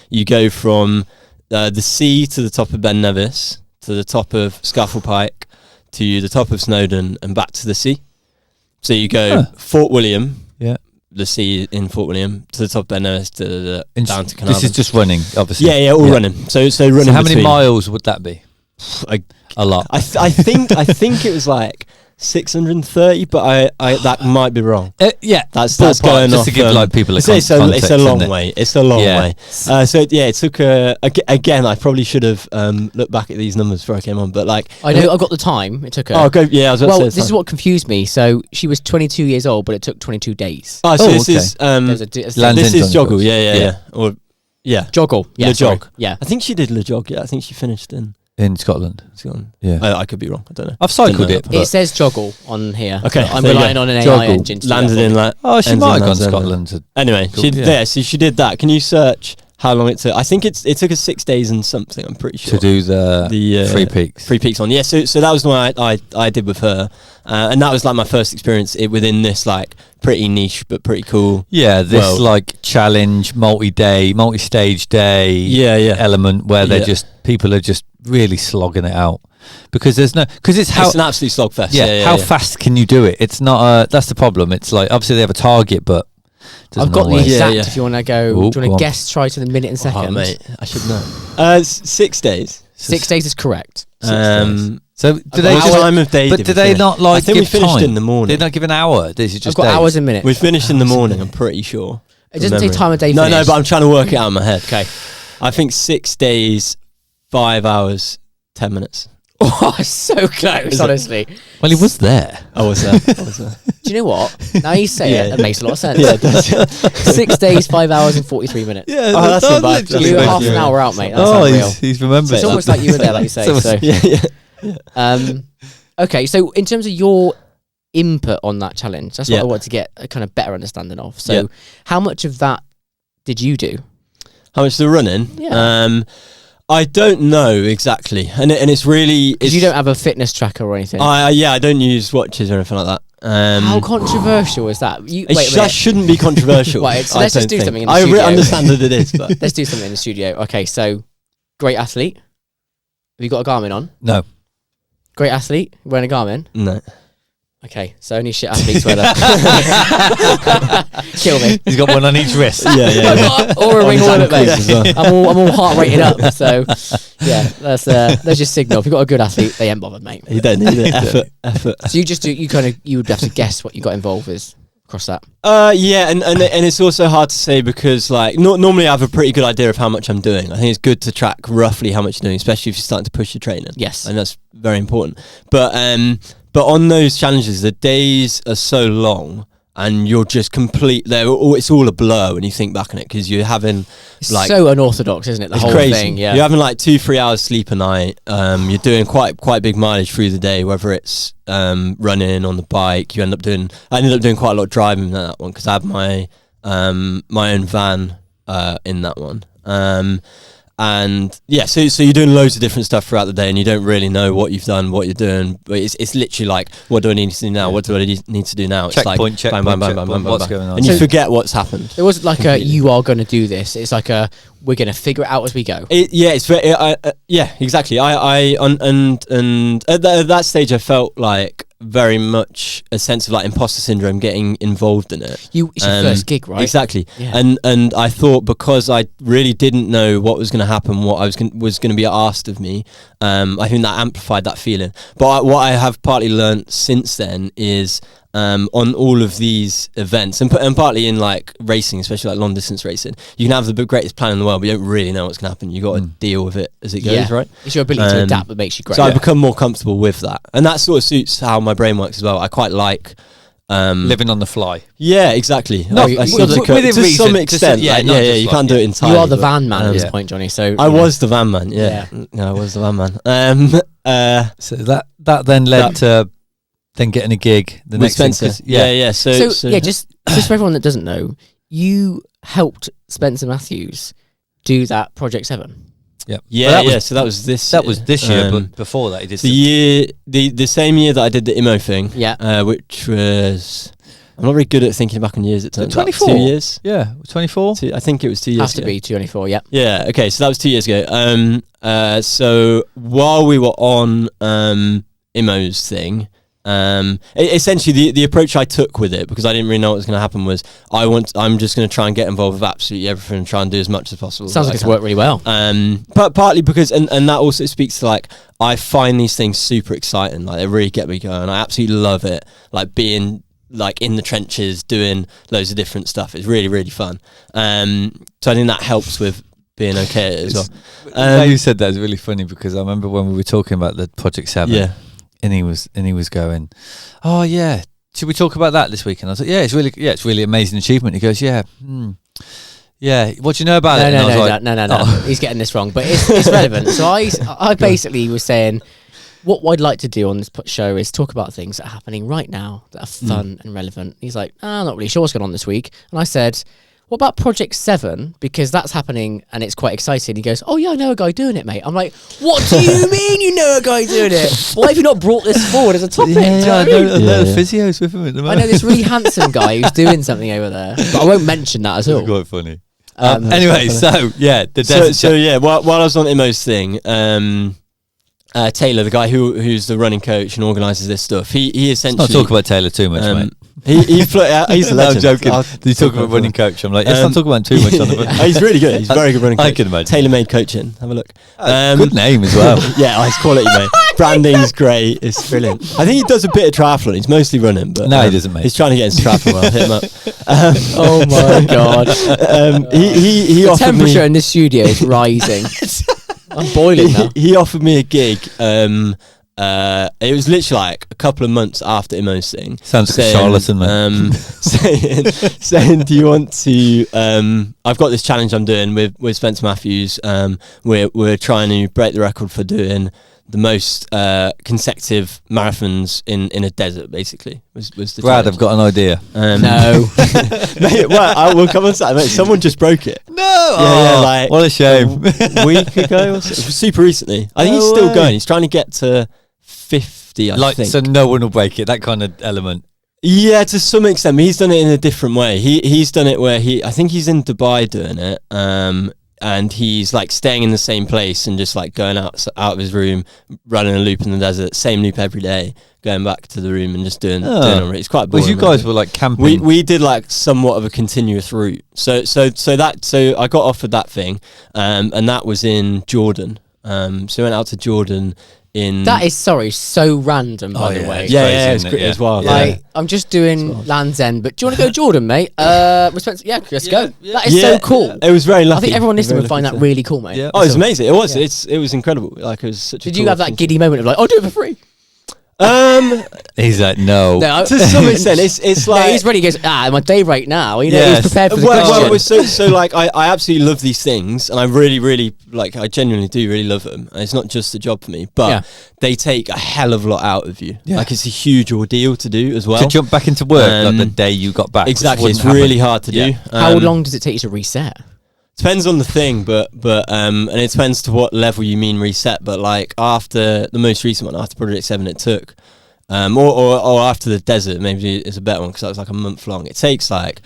you go from the sea to the top of Ben Nevis, to the top of Scafell Pike, to the top of Snowdon, and back to the sea. So you go Fort William, Yeah. the sea in Fort William, to the top of Ben Nevis, down to Carnarvon. This is just running, obviously. Yeah, all running. So running. So how many between. miles would that be? A lot. I think it was like 630, but I that might be wrong. Yeah, That's ballpark, going just off. to give like people a It's context, a long isn't it? way. It's a long Yeah. way. So yeah, it took again. I probably should have looked back at these numbers before I came on. But like, I know. I got the time. It took her. oh, go. Yeah, I was about Well, to this say is what confused me. So she was 22 years old, but it took 22 days. Oh, so Oh, this okay. is Land this in is John joggle. Jones. Yeah. Or yeah, Joggle. Yeah, Le sorry. Jog. Yeah. I think she did Le Jog. Yeah, I think she finished in In Scotland. Scotland. Yeah. I could be wrong. I don't know. I've cycled Didn't know it. that. It But says joggle on here. Okay, I'm there you relying go. on an AI Joggle. engine. To do Landed that for in me. like. oh, she ends might in have gone to Lands End. Scotland. To, Anyway, Cool. she Yeah. so she did that. Can you search how long it took? I think it took us 6 days and something. I'm pretty sure to do the Three Peaks. 3 Peaks on. Yeah, so that was the one I did with her, and that was like my first experience within this like pretty niche but pretty cool. Yeah, this Well- like challenge, multi-stage day Yeah. element where they're Yeah. just people are just really slogging it out because it's It's an absolute slogfest. Yeah, how fast can you do it? It's not that's the problem. It's like obviously they have a target, but doesn't I've got the always- exact. Yeah. If you want to go, Ooh, do you want go to on. guess? Try to the minute and second. Oh, mate, I should know. 6 days. 6 days is correct. So do I've they got just? time of day? But did do we they finish? not like? I think we give finished time? in the morning. They don't give an hour. This is just I've got days. hours and minutes. We finished in the morning. I'm pretty sure. It doesn't say time of day. No, finished. but I'm trying to work it out in my head. Okay. I think 6 days, 5 hours, 10 minutes. Oh, so close, honestly. Well, he was there. I was there. Do you know what? Now you say Yeah. it, it makes a lot of sense. Yeah, it does. 6 days, 5 hours, and 43 minutes. Yeah, Oh, that's not bad. You were half an hour out, mate. That's oh, unreal. he's remembered. It's almost like you were there, like you say. So, Yeah. okay, so in terms of your input on that challenge, that's what Yeah. I want to get a kind of better understanding of. So, Yeah. how much of that did you do? How much the running? Yeah. I don't know exactly, and it's really Because you don't have a fitness tracker or anything. I don't use watches or anything like that. How controversial is that? Wait a That minute. shouldn't be controversial. Right, so I let's just don't do think. something in the I studio. understand that it is, but Let's do something in the studio. Okay, so great athlete. Have you got a Garmin on? No. Great athlete wearing a Garmin. no. Okay, so only shit athletes wear that. Kill me. He's got one on each wrist. Yeah. Or a ring his all of it, ankles mate. as well. I'm all heart rated up. So yeah, that's your signal. If you've got a good athlete, they ain't bothered, mate. You don't need it. Effort. So you just do. You would have to guess what you got involved with across that. Yeah, and it's also hard to say because like normally I have a pretty good idea of how much I'm doing. I think it's good to track roughly how much you're doing, especially if you're starting to push your training. Yes. And that's very important. But on those challenges, the days are so long, and you're just it's all a blur when you think back on it because you're having It's like so unorthodox, isn't it? The it's whole crazy. thing. Yeah. You're having like 2-3 hours sleep a night. You're doing quite big mileage through the day, whether it's running on the bike. I ended up doing quite a lot of driving in that one because I had my own van in that one. And yeah, so you're doing loads of different stuff throughout the day, and you don't really know what you've done, what you're doing. But it's literally like, what do I need to do now? What do I need to do now? It's Checkpoint, like checkpoint, bang, bang, bang, checkpoint. bang, bang, What's bang. going on? And you So- forget what's happened. It wasn't like you are going to do this. It's like we're going to figure it out as we go. It's very, yeah, exactly. I at that stage I felt like very much a sense of like imposter syndrome getting involved in it. It's your first gig, right? Exactly. Yeah. And I thought, because I really didn't know what was going to happen, what I was going to be asked of me, I think that amplified that feeling. But what I have partly learned since then is, on all of these events, and partly in like racing, especially like long distance racing, you can have the greatest plan in the world, but you don't really know what's going to happen. You got to deal with it as it goes, right? It's your ability to adapt that makes you great. So I've become more comfortable with that, and that sort of suits how my brain works as well. I quite like living on the fly. Yeah, exactly. No, I within to some extent. You can't do it entirely. You are the van man at this point, Johnny. So I was the van man. Yeah, I was the van man. So that then led to then getting a gig the next Spencer. thing, Yeah. So just for everyone that doesn't know, you helped Spencer Matthews do that Project 7. Yeah. So that was this. That was this year, but before that, he did the same year that I did the IMO thing. Yeah. Which was, I'm not very good at thinking back on years. It turns 24 out 2 years. Yeah, 24. I think it was 2 years. Has to be 24. Yeah. Yeah. Okay. So that was 2 years ago. So while we were on IMO's thing, essentially the approach I took with it, because I didn't really know what was going to happen, was I'm just going to try and get involved with absolutely everything and try and do as much as possible. Sounds like it's worked really well. But partly because, and that also speaks to like, I find these things super exciting. Like, they really get me going. I absolutely love it. Like, being like in the trenches, doing loads of different stuff. It's really, really fun. So I think that helps with being okay at it as well. Now you said that is really funny, because I remember when we were talking about the Project 7. Yeah. And he was going, oh yeah, should we talk about that this week? And I was like, it's really amazing achievement. He goes, yeah, what do you know about it? No. He's getting this wrong, but it's relevant. So I basically was saying, what I'd like to do on this show is talk about things that are happening right now that are fun and relevant. He's like, I'm not really sure what's going on this week. And I said, what about Project 7? Because that's happening and it's quite exciting. He goes, oh yeah, I know a guy doing it, mate. I'm like, what do you mean you know a guy doing it? Why have you not brought this forward as a topic? I know physios with him at the moment. I know this really handsome guy who's doing something over there, but I won't mention that at all. It's quite funny. Anyway, while I was on Imo's thing, Taylor, the guy who's the running coach and organises this stuff, he essentially... Let's not talk about Taylor too much, mate. He's a legend. I'm joking. You talk about running coach. I'm like, let's not talk about him too much on the He's really good. He's a very good running coach. I can imagine. Tailor-made coaching. Have a look. Good name as well. Yeah, it's quality, mate. Branding's great. It's brilliant. I think he does a bit of triathlon. He's mostly running, but no, he doesn't, mate. He's trying to get into triathlon. I'll hit him up. Oh my god. He the temperature in this studio is rising. I'm boiling now. He offered me a gig. It was literally like a couple of months after Imo's thing. Sounds like a charlatan, man. saying, do you want to? I've got this challenge I'm doing with Spencer Matthews. We're trying to break the record for doing the most consecutive marathons in a desert. Basically, was the Brad, challenge. I've got an idea. No, mate, well, we'll come on to that. Mate, someone just broke it. No, like what a shame. A week ago, or so. It was super recently. I think he's still going. He's trying to get to 50. I think. So no one will break it. That kind of element. Yeah, to some extent. But he's done it in a different way. He's done it where I think he's in Dubai doing it. And he's like staying in the same place and just like going out of his room, running a loop in the desert, same loop every day, going back to the room and just doing it. It's quite boring. Because you guys were like camping. We did like somewhat of a continuous route. So I got offered that thing, and that was in Jordan. So I went out to Jordan. That is so random, by the way. Yeah, it's great as well. Like, I'm just doing Land's End, but do you want to go Jordan, mate? Let's go. That is so cool. It was very lucky. I think everyone listening would find that really cool, mate. Yeah. Oh, it's amazing. It was. It was incredible. Like, it was such. Did you have that giddy moment of like, I'll do it for free? He's like, no. To some extent, it's like he's ready. He goes, my day rate now. You know, he's prepared for the question. So like, I absolutely love these things, and I really like. I genuinely do really love them. And it's not just a job for me, but they take a hell of a lot out of you. Yeah. Like, it's a huge ordeal to do as well. To jump back into work like the day you got back. Exactly, it's really hard to do. How long does it take you to reset? Depends on the thing, but and it depends to what level you mean reset. But like, after the most recent one, after Project 7, it took, or after the desert, maybe it's a better one because that was like a month long. It takes like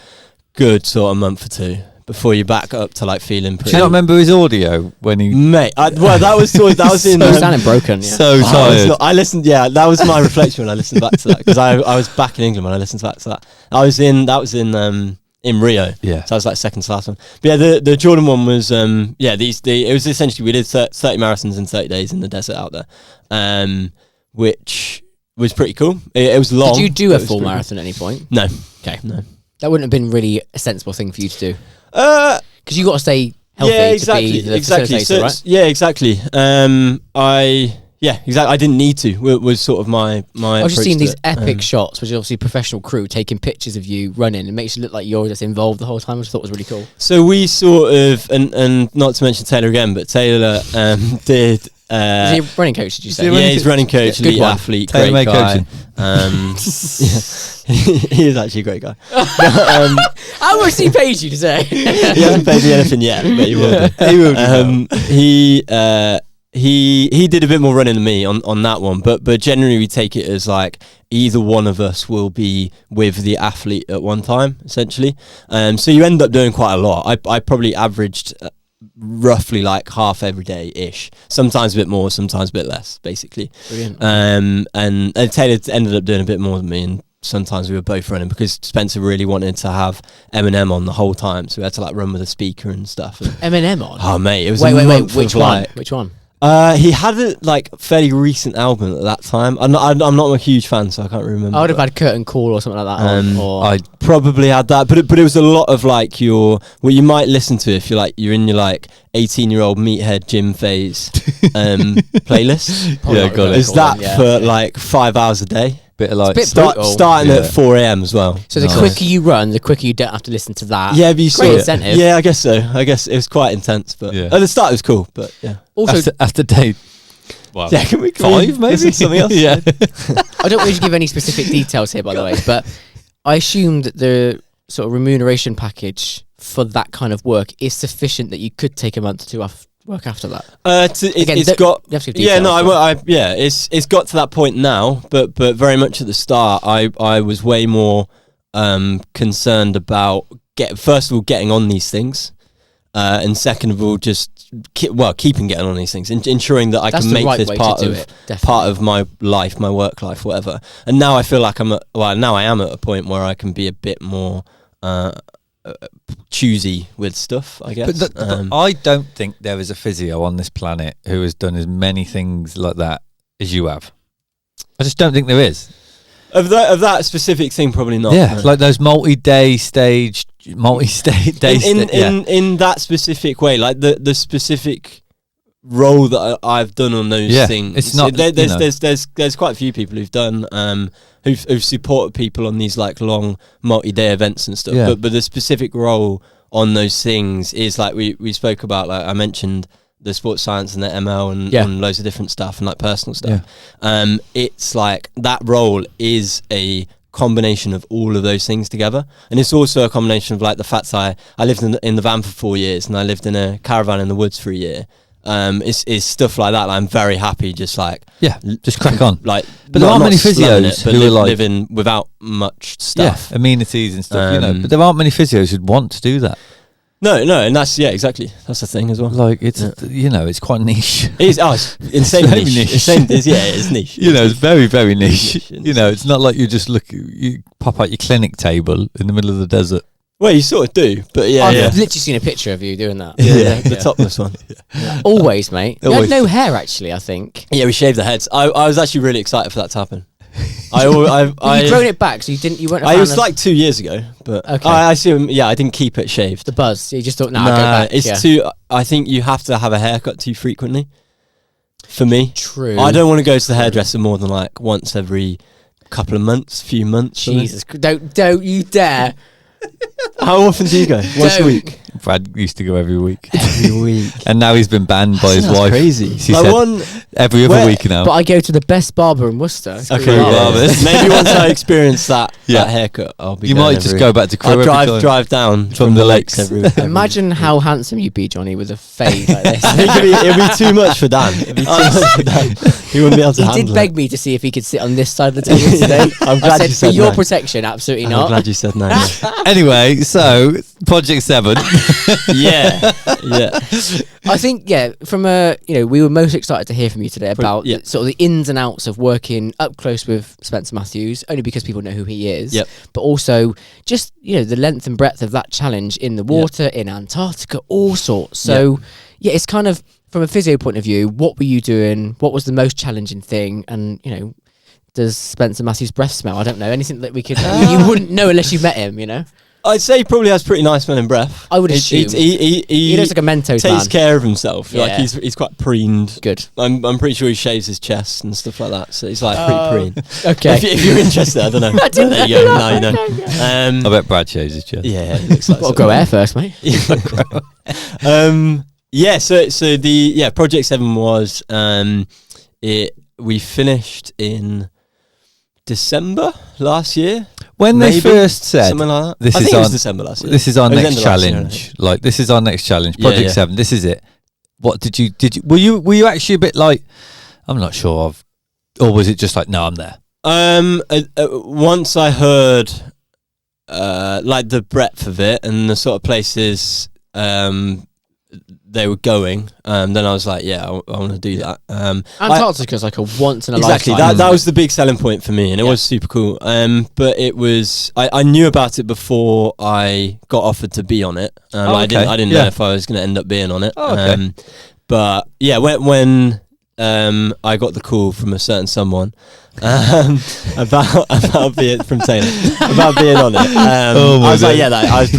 good sort of month or two before you back up to like feeling pretty. Do you not remember his audio when he? Mate, that was in. Sounding broken. Yeah. So tired. I listened. Yeah, that was my reflection when I listened back to that, because I was back in England when I listened back to that. That was in Rio. Yeah. So I was like second to last one. But yeah, the Jordan one was it was essentially, we did 30 marathons in 30 days in the desert out there, which was pretty cool. It was long. Did you do a full marathon at any point? No. Okay. No. That wouldn't have been really a sensible thing for you to do. Because you got to stay healthy to be the facilitator, right? Yeah, exactly. I didn't need to. Was sort of my. I've just seen these epic shots, which is obviously professional crew taking pictures of you running. It makes you look like you're just involved the whole time, which I thought was really cool. So we sort of, and not to mention Taylor again, but Taylor did. Is he a running coach, did you say? Yeah, he's running coach, elite athlete, great guy. He is actually a great guy. How much he paid you to say? He hasn't paid me anything yet, but he will do. He did a bit more running than me on that one, but generally we take it as like either one of us will be with the athlete at one time, essentially. So you end up doing quite a lot. I probably averaged roughly like half every day ish, sometimes a bit more, sometimes a bit less, basically. Brilliant. And Taylor ended up doing a bit more than me, and sometimes we were both running because Spencer really wanted to have Eminem on the whole time, so we had to like run with a speaker and stuff. Eminem on? Oh mate, it was wait, which one? Which one? He had a like fairly recent album at that time. I'm not a huge fan, so I can't remember. I would have had Curtain Call or something like that on, or I probably had that, but it was a lot of like what you might listen to if you're in your like 18-year-old meathead gym phase playlist. Yeah, got it. Is that for like 5 hours a day? Bit of like starting at 4 a.m. as well. So the quicker you run, the quicker you don't have to listen to that. Yeah, but you great incentive. Yeah, I guess so. I guess it was quite intense, but at the start it was cool. But yeah, also after day. Wow. Yeah, can we 5 maybe something else? Yeah. I don't want you to give any specific details here, by the way, but I assume that the sort of remuneration package for that kind of work is sufficient that you could take a month to work after that. It's got to that point now, but very much at the start, I was way more concerned about first of all getting on these things, and second of all just keeping getting on these things, ensuring that I can make this part of my life, my work life, whatever. And now I feel like now I am at a point where I can be a bit more choosy with stuff, I guess. But I don't think there is a physio on this planet who has done as many things like that as you have. I just don't think there is. Of that specific thing, probably not. Yeah, like those multi-day stage in that specific way, like the specific role that I've done on those things. It's not. There's quite a few people who've done who've supported people on these like long multi-day events and stuff. Yeah. But the specific role on those things is like we spoke about. Like I mentioned the sports science and the ML and loads of different stuff and like personal stuff. Yeah. It's like that role is a combination of all of those things together, and it's also a combination of like the fact that I lived in the van for 4 years and I lived in a caravan in the woods for a year. It's stuff like that. Like, I'm very happy, just crack on. Like, but there aren't many physios who are like living without much stuff, amenities and stuff. But there aren't many physios who'd want to do that. No, and that's exactly. That's the thing as well. Like it's it's quite niche. It's insanely niche. It's niche. It's very, very niche. It's not like you pop out your clinic table in the middle of the desert. Well, you sort of do, but I've literally seen a picture of you doing that. The topless one. Always, mate. You had no hair, actually, I think. Yeah, we shaved the heads. I was actually really excited for that to happen. You've grown it back, so you weren't. It was like 2 years ago, but okay. I assume. Yeah, I didn't keep it shaved. The buzz. You just thought, I'll go back. It's too. I think you have to have a haircut too frequently. For me, true. I don't want to go to the hairdresser more than like once every couple of months, few months. Jesus, don't you dare. How often do you go? Once a week. Brad used to go every week. Every week. And now he's been banned by his wife. Crazy. She said every other week now. But I go to the best barber in Worcester. Okay, maybe once I experience that haircut, I'll be. You might just go back to Crewe. I'll drive down from the lakes every week. Imagine how handsome you'd be, Johnny, with a fade like this. It'd be too much for Dan. He wouldn't be able to handle it. He did beg me to see if he could sit on this side of the table today. I'm glad I you said for your no. protection, absolutely not. I'm glad you said no. Anyway, so Project 7. yeah. I think, from we were most excited to hear from you today about sort of the ins and outs of working up close with Spencer Matthews, only because people know who he is, but also just, the length and breadth of that challenge in the water, in Antarctica, all sorts. So, it's kind of, from a physio point of view, what were you doing? What was the most challenging thing? And, does Spencer Matthews' breath smell? I don't know. Anything that we could... you wouldn't know unless you met him, I'd say he probably has pretty nice smelling breath. I would assume. He looks like a Mentos takes man. care of himself. Yeah. Like he's quite preened. Good. I'm pretty sure he shaves his chest and stuff like that. So he's like pretty preen. Okay. If you're interested, I don't know. There you go. Now you know. I bet Brad shaves his chest. Yeah, he looks like Got to grow hair first, mate. So the Project 7 was we finished in December last year. When they first said, something like that. this I is think it on was December last year. This is our It was next end of last year, I challenge. think. Like, this is our next challenge. Yeah, Project 7. This is it. What did you were you actually a bit like, I'm not sure of, or was it just like, no, I'm there? Once I heard like the breadth of it and the sort of places they were going, then I was like, I want to do that. Antarctica's like a once in a exactly lifetime. that was the big selling point for me, and it was super cool. But it was I knew about it before I got offered to be on it. I didn't know if I was going to end up being on it. But when I got the call from a certain someone about being from Taylor about being on it. I was like, I was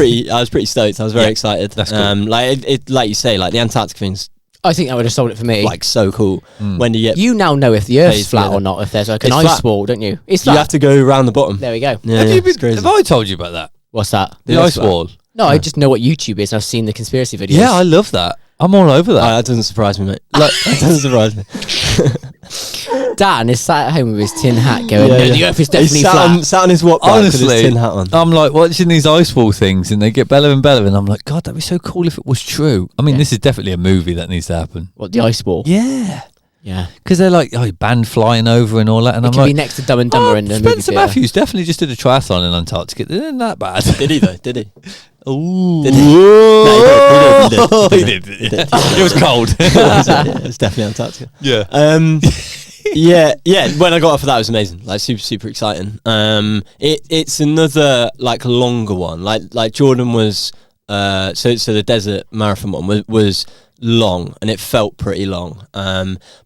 pretty stoked. I was very excited. That's cool. Like you say, like the Antarctic thing's I think that would have sold it for me. like so cool. When you get you now know if the Earth's Phased flat with or it. not. If there's like an It's ice flat. wall, don't you? It's you flat. have to go around the bottom. There we go. Yeah, Have you it's crazy. have I told you about that? What's that? The ice wall. No, I just know what YouTube is. I've seen the conspiracy videos. Yeah, I love that. I'm all over that. That doesn't surprise me, mate. That doesn't surprise me. Dan is sat at home with his tin hat going, no, the Earth is definitely He's flat. sat on his watt bike with his Honestly, tin hat on. I'm like watching these ice wall things and they get better and better, and I'm like, God, that'd be so cool if it was true. I mean, this is definitely a movie that needs to happen. What, the ice wall? Yeah. Yeah. Because they're like, band flying over and all that. And It I'm could like, be next to Dumb and Dumber in the movie Spencer theatre. Matthews definitely just did a triathlon in Antarctica. It isn't that bad. Did he though? Did he? Ooh. Did he? No, he did. It was cold. It was definitely Antarctica. Yeah. Yeah. When I got off of that, it was amazing. Like super exciting. It's another like longer one. Like Jordan was. So the desert marathon one was long, and it felt pretty long.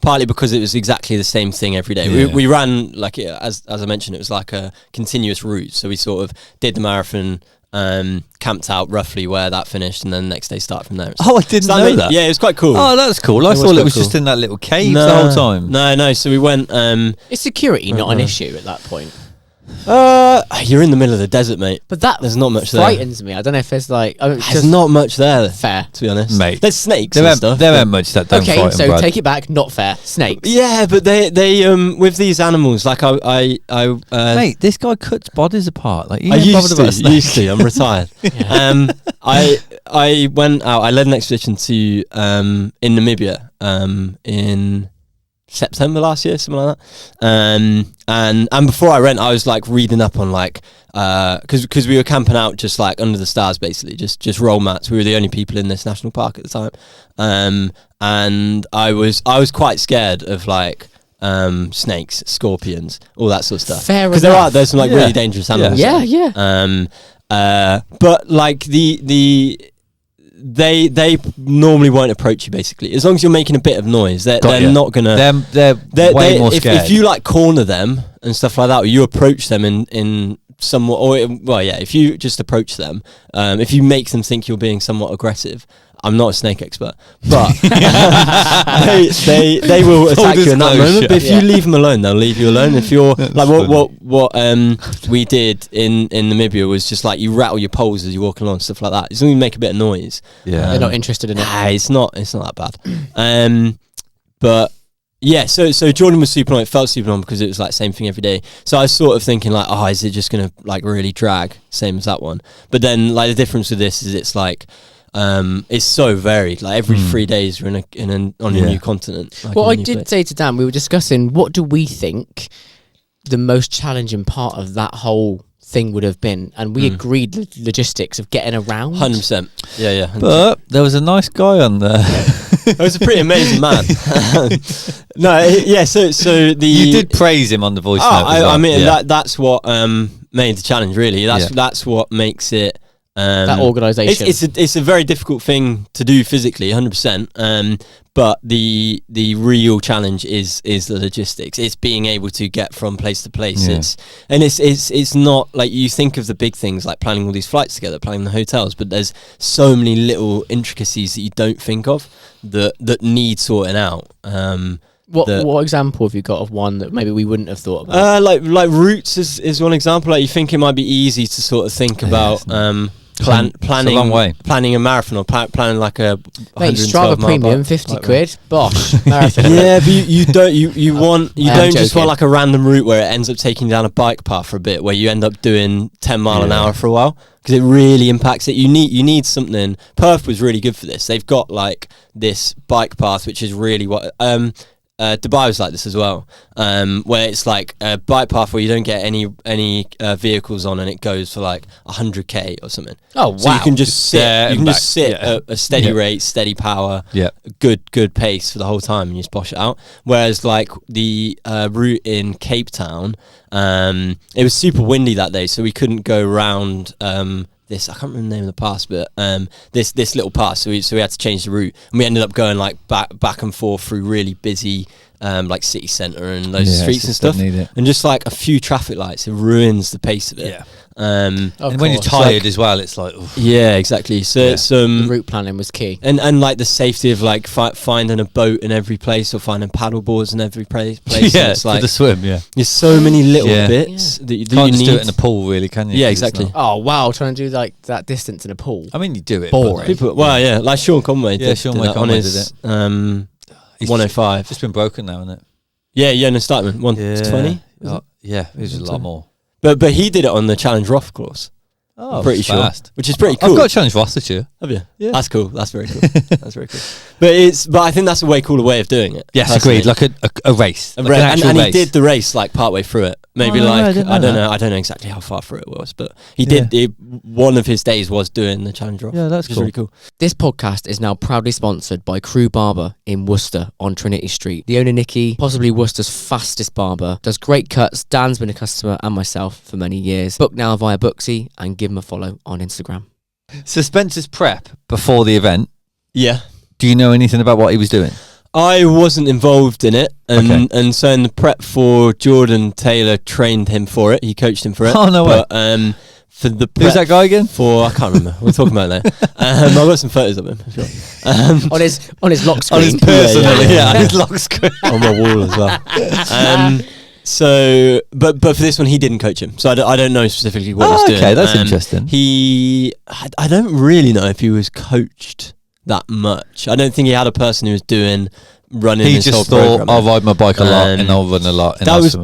Partly because it was exactly the same thing every day. Yeah. We ran like as I mentioned, it was like a continuous route. So we sort of did the marathon. Camped out roughly where that finished, and then the next day started from there. Oh, I didn't know that. Yeah, it was quite cool. Oh, that's cool. I thought it was just in that little cave the whole time. No. So we went. Is security not an issue at that point? You're in the middle of the desert, mate. But that There's not much there. frightens me. I don't know if there's like... There's not much there, fair. to be honest. Mate. There's snakes and stuff. There ain't much that don't Okay, frighten so Brad. take it back. Not fair. Snakes. Yeah, but they with these animals, like I Mate, this guy cuts bodies apart. Like, I used to. I'm retired. I went out. I led an expedition to in Namibia in September last year, something like that. And before I went, I was like reading up on like because we were camping out just like under the stars, basically, just roll mats. We were the only people in this national park at the time. And I was quite scared of like snakes, scorpions, all that sort of stuff. Fair because there's some like really dangerous animals. Yeah. But like they normally won't approach you, basically, as long as you're making a bit of noise. They're not gonna. They're way more scared. If you like corner them and stuff like that, or you approach them in somewhat, if you just approach them, if you make them think you're being somewhat aggressive. I'm not a snake expert, but they will attack you in that moment. But if you leave them alone, they'll leave you alone. If you're like what we did in Namibia was just like you rattle your poles as you're walking along, stuff like that. As long as you make a bit of noise, they're not interested in it. It's not that bad. But yeah, so Jordan was super long. It felt super long because it was like same thing every day. So I was sort of thinking like, is it just gonna like really drag, same as that one? But then like the difference with this is it's like. It's so varied. Like every 3 days, you're on a new continent. Like I did say to Dan, we were discussing what do we think the most challenging part of that whole thing would have been, and we agreed logistics of getting around. 100%. Yeah. 100%. But there was a nice guy on there. It was a pretty amazing man. So you did praise him on the voice note. I mean, that's what made the challenge, really. That's what makes it. That organisation. It's a very difficult thing to do physically, 100%. But the real challenge is the logistics. It's being able to get from place to place. Yeah. It's not like you think of the big things like planning all these flights together, planning the hotels, but there's so many little intricacies that you don't think of that need sorting out. What example have you got of one that maybe we wouldn't have thought about? Like routes is one example. Like you think it might be easy to sort of think about planning a long way. Planning a marathon or planning like a Strava Premium, 50 quid, bosh, marathon. Yeah, but you don't just want like a random route where it ends up taking you down a bike path for a bit, where you end up doing 10 mile an hour for a while, because it really impacts it. You need something. Perth was really good for this. They've got like this bike path which is really what Dubai was like this as well, where it's like a bike path where you don't get any vehicles on, and it goes for like 100k or something. Oh wow! So you can just sit. At a steady rate, steady power, good pace for the whole time, and you just bosh it out. Whereas like the route in Cape Town, it was super windy that day, so we couldn't go around. This, I can't remember the name of the pass, but this little pass, so we had to change the route, and we ended up going like back and forth through really busy like city centre and those streets and stuff, and just like a few traffic lights, it ruins the pace of it. Yeah. And when you're tired as well, it's like oof. Yeah, exactly. So it's the route planning was key, and like the safety of like finding a boat in every place, or finding paddle boards in every place. Yeah, it's like for the swim. Yeah, there's so many little bits that you can't just need. do it in a pool, really, can you? Yeah, exactly. Oh wow, trying to do like that distance in a pool. I mean, you do it. Boring. People, like Sean Conway. Sean Conway did it. 105. It's been broken now, isn't it? Yeah, Jonas Startman, 120. Yeah, it was a lot more. But he did it on the Challenge Roth course. Oh, I'm pretty fast. Sure, which is pretty cool. I've got a Challenge Roth this year. Have you? Yeah, that's cool. That's very cool. That's very cool. But I think that's a way cooler way of doing it. Yes, agreed. Like a race, and he did the race like partway through it. Maybe I don't know exactly how far through it was, but he did. One of his days was doing the Challenge Roth. Yeah, that's cool. Really cool. This podcast is now proudly sponsored by Crew Barber in Worcester on Trinity Street. The owner, Nikki, possibly Worcester's fastest barber, does great cuts. Dan's been a customer and myself for many years. Book now via Booksy and give him a follow on Instagram. So Spencer's prep before the event. Yeah. Do you know anything about what he was doing? I wasn't involved in it, and so in the prep for Jordan, Taylor trained him for it. He coached him for it. Oh no way! For the prep who's that guy again? I can't remember. We'll talk about it later. I've got some photos of him. Sure. On his lock screen. On his personal, on his lock screen on my wall as well. So, but for this one, he didn't coach him, so I don't know specifically what he's doing. Okay, that's interesting. I don't really know if he was coached that much. I don't think he had a person who was running. He just thought, I'll ride my bike a lot and I'll run a lot. That was,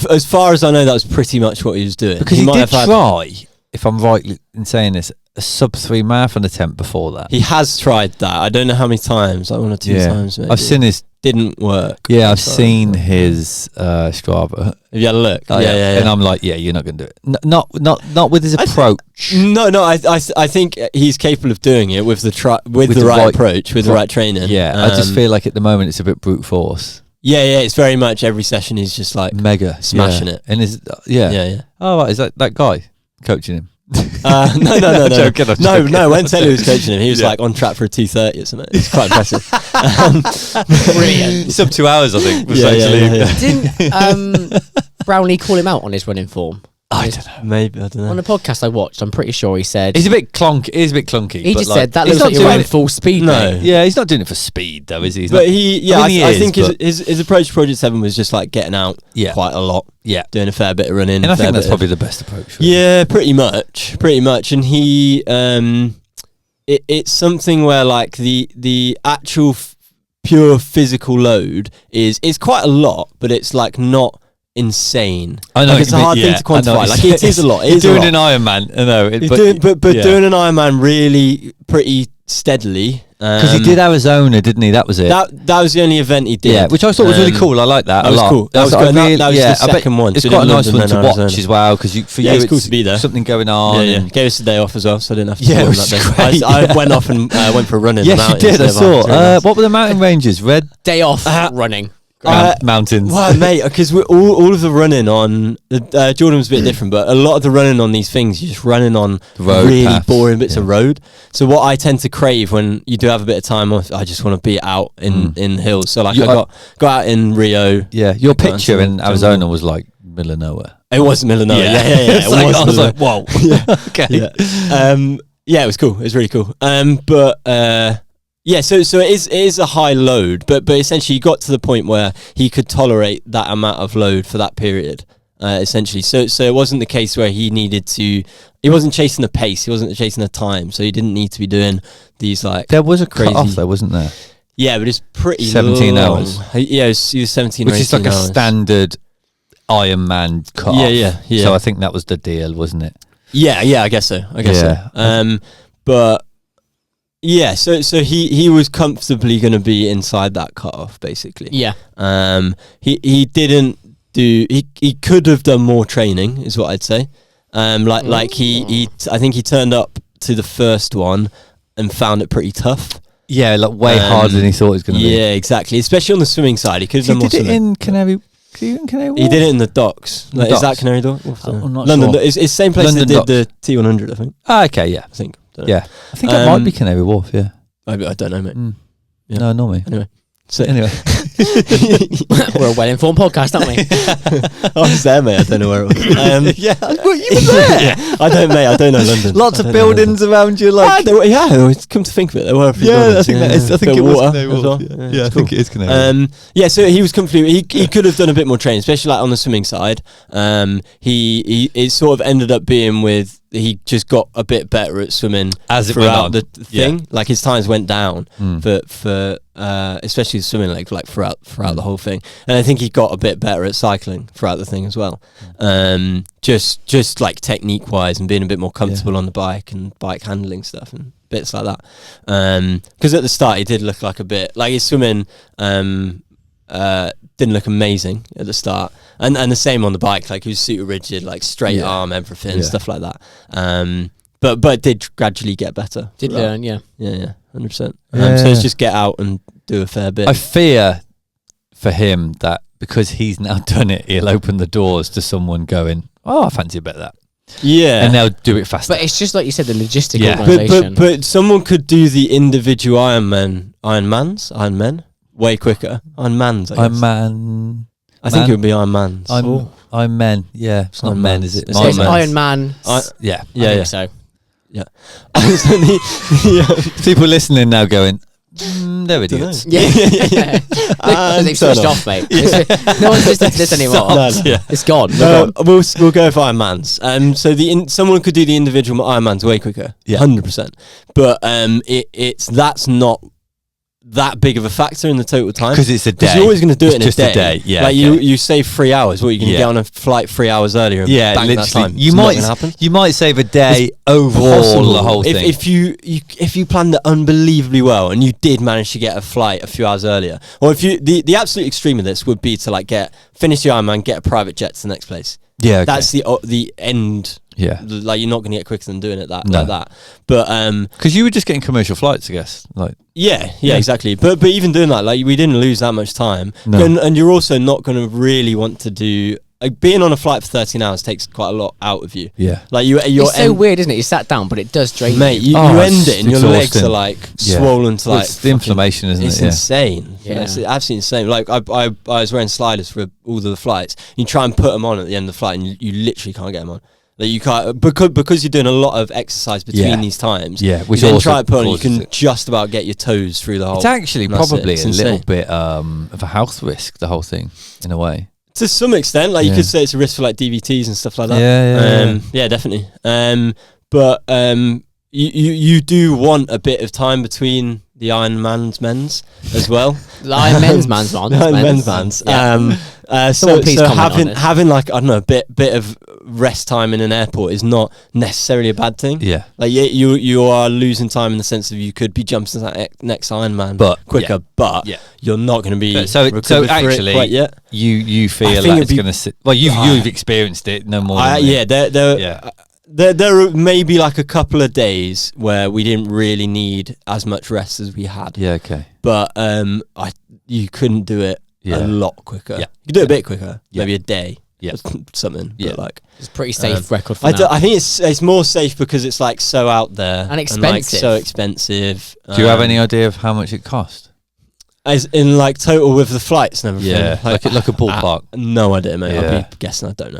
as far as I know, that was pretty much what he was doing. Because he did try, if I'm right in saying this, a sub-3 marathon attempt before that. He has tried that. I don't know how many times, like 1 or 2 times maybe. I've seen his... Didn't work. Yeah, I've seen his Strava. Have you had a look? Yeah. And I'm like, you're not going to do it. Not with his approach. No. I think he's capable of doing it with the right approach, with the right training. Yeah, I just feel like at the moment it's a bit brute force. Yeah. It's very much every session he's just like mega smashing it. And is yeah. Oh, right, is that guy coaching him? No. Joking. No. When Taylor was coaching him, he was like on track for a 2:30 or something. It's quite impressive. Brilliant. Sub 2 hours, I think. Didn't Brownlee call him out on his running form? I don't know. Maybe, I don't know. On a podcast I watched, I'm pretty sure he said... He's a bit clunky. He just said, that looks like you're running full speed, mate. Yeah, he's not doing it for speed, though, is he? I think his approach to Project 7 was just like getting out quite a lot. Yeah. Doing a fair bit of running. And I think that's probably the best approach. Really. Yeah, pretty much. And he... it's something where like the actual pure physical load is quite a lot, but it's like not... insane. I know, like it's a hard thing to quantify. Like it is a lot. He's doing an Ironman. I know, doing an Ironman really pretty steadily Because he did Arizona, didn't he? That was it. That was the only event he did. Yeah, which I thought was really cool. I like that a was lot. cool. That was good. That was the second one. It's So quite a did nice London one to and watch Arizona. as well, because for you it's cool to be there. Something going on. Yeah. Gave us a day off as well, so I didn't have to Yeah, do it that was day. great, I went off and went for a run in the Yes, you mountains. did. I saw. What were the mountain ranges? Red Day off running. mountains. Well, mate, because all of the running on Jordan was a bit different, but a lot of the running on these things, you're just running on Road really paths. boring bits of road. So what I tend to crave when you do have a bit of time off, I just want to be out in the hills. So like I got out in Rio. Yeah, your Got picture into in the Arizona was like middle of nowhere. It was middle of nowhere. Yeah. I was like, whoa. Okay. Yeah, it was cool. It was really cool. Yeah, so it is a high load, but essentially he got to the point where he could tolerate that amount of load for that period, essentially. So it wasn't the case where he wasn't chasing a pace, he wasn't chasing a time, so he didn't need to be doing these like There was a crazy. cut off though, wasn't there? Yeah, but it's pretty 17 long. hours. Yeah, it was 17 Which or 18 is like a hours. standard Ironman cut off. Yeah. So I think that was the deal, wasn't it? Yeah, I guess so. Yeah. But yeah, so he was comfortably going to be inside that cutoff, basically. Yeah. He didn't do. He could have done more training, is what I'd say. Like he I think he turned up to the first one and found it pretty tough. Yeah, like way harder than he thought it was going to be. Yeah, exactly. Especially on the swimming side, he could have He done more did it swimming. in Canary. He He did it in the docks. Like, is that Docks. Canary Dock? I'm not London. sure. It's the same place London that did the T100, I think. Okay, yeah. I think. Don't know. Yeah. I think that might be Canary Wharf, yeah. I don't know, mate. Yeah. No, not me. Anyway. So Anyway. We're a well-informed podcast, aren't we? I was there, mate. I don't know where it was. Yeah, well, you were there. Yeah, I don't know London. Lots I of don't know buildings around you, like. Yeah, come to think of it, there were a few Yeah, I buildings, think that is. I think Bit it of was water Canary as Wharf. well. Yeah, I it's think cool. it is Canary Wharf. Yeah, so he was completely. He could have done a bit more training, especially like on the swimming side. He it sort of ended up being with. He just got a bit better at swimming As it went throughout on. the thing. Like his times went down Mm. for especially the swimming leg, like throughout the whole thing. And I think he got a bit better at cycling throughout the thing as well. Just like technique wise and being a bit more comfortable on the bike and bike handling stuff and bits like that. Because at the start he did look like a bit like his swimming didn't look amazing at the start, and the same on the bike. Like he was super rigid, like straight arm, everything, stuff like that. But did gradually get better. Did throughout. learn, yeah. Yeah, 100%. So Yeah. it's just get out and do a fair bit. I fear for him that because he's now done it, he'll open the doors to someone going, "Oh, I fancy a bit of that," yeah, and they'll do it faster. But it's just like you said, the logistic Yeah. organisation. but someone could do the individual Ironmen way quicker. Ironmans, I guess. I'm man. I think it would be Ironmans. I'm men. Yeah, it's not Iron men, Man. is it? It's So it's Iron Iron Man. Yeah. Yeah, I yeah. think so. People listening now going, they're Dunno. idiots. Yeah. They've switched off, mate. No one's listening to this anymore. No. Yeah. It's gone. We'll go for Ironmans. So someone could do the individual Ironmans way quicker. Yeah. 100%. But that's not that big of a factor in the total time. Because it's a day. Because you're always going to do it in It's just a day. Yeah. Like okay. you save 3 hours. What, you're going to Yeah. get on a flight 3 hours earlier and Yeah, bang that literally. time? You It's not might gonna happen. you might save a day overall Possible. the whole thing. If you planned it unbelievably well and you did manage to get a flight a few hours earlier, or if you the absolute extreme of this would be to like finish the Ironman, get a private jet to the next place. yeah, okay. That's the end. yeah. Like you're not going to get quicker than doing it like No. that. But Because you were just getting commercial flights, I guess. Like yeah, Yeah. exactly. But even doing that, like we didn't lose that much time, No. and you're also not going to really want to do. Like being on a flight for 13 hours takes quite a lot out of you. yeah. Like you're It's so weird, isn't it? You sat down, but it does drain mate. you. You Oh, end it's it and your legs exhausting. are like Yeah. swollen to Well, like it's the inflammation, isn't It's it? Yeah. insane. Yeah. It's absolutely insane. Like I was wearing sliders for all of the flights. You try and put them on at the end of the flight, and you literally can't get them on. Like you can't because you're doing a lot of exercise between Yeah. these times. Yeah, which you then also try and put on. You causes can it. just about get your toes through the whole. It's actually and that's probably it. It's a little insane. bit of a health risk, the whole thing, in a way. To some extent, like you Yeah. could say it's a risk for like DVTs and stuff like that. Yeah. Yeah, definitely. But you do want a bit of time between the Ironman's men's as well. The Iron Men's man's on. Men's bands. Yeah. So Someone please comment on this. having like I don't know a bit of rest time in an airport is not necessarily a bad thing. Yeah. Like you are losing time in the sense of you could be jumping to that next Ironman quicker, but you're not going to be so actually quite yet. You feel that it's going to sit. Well, you've experienced it no more. Than me. There may be like a couple of days where we didn't really need as much rest as we had. Yeah. Okay. But you couldn't do it a lot quicker. Yeah. You could do it a bit quicker, maybe a day. Yeah, something. Yeah, but like it's a pretty safe record. For now. I think it's more safe because it's like so out there and expensive. And like so expensive. Do you have any idea of how much it cost? As in like total with the flights and everything. Yeah, like a ballpark. No idea, mate. I'd be guessing. I don't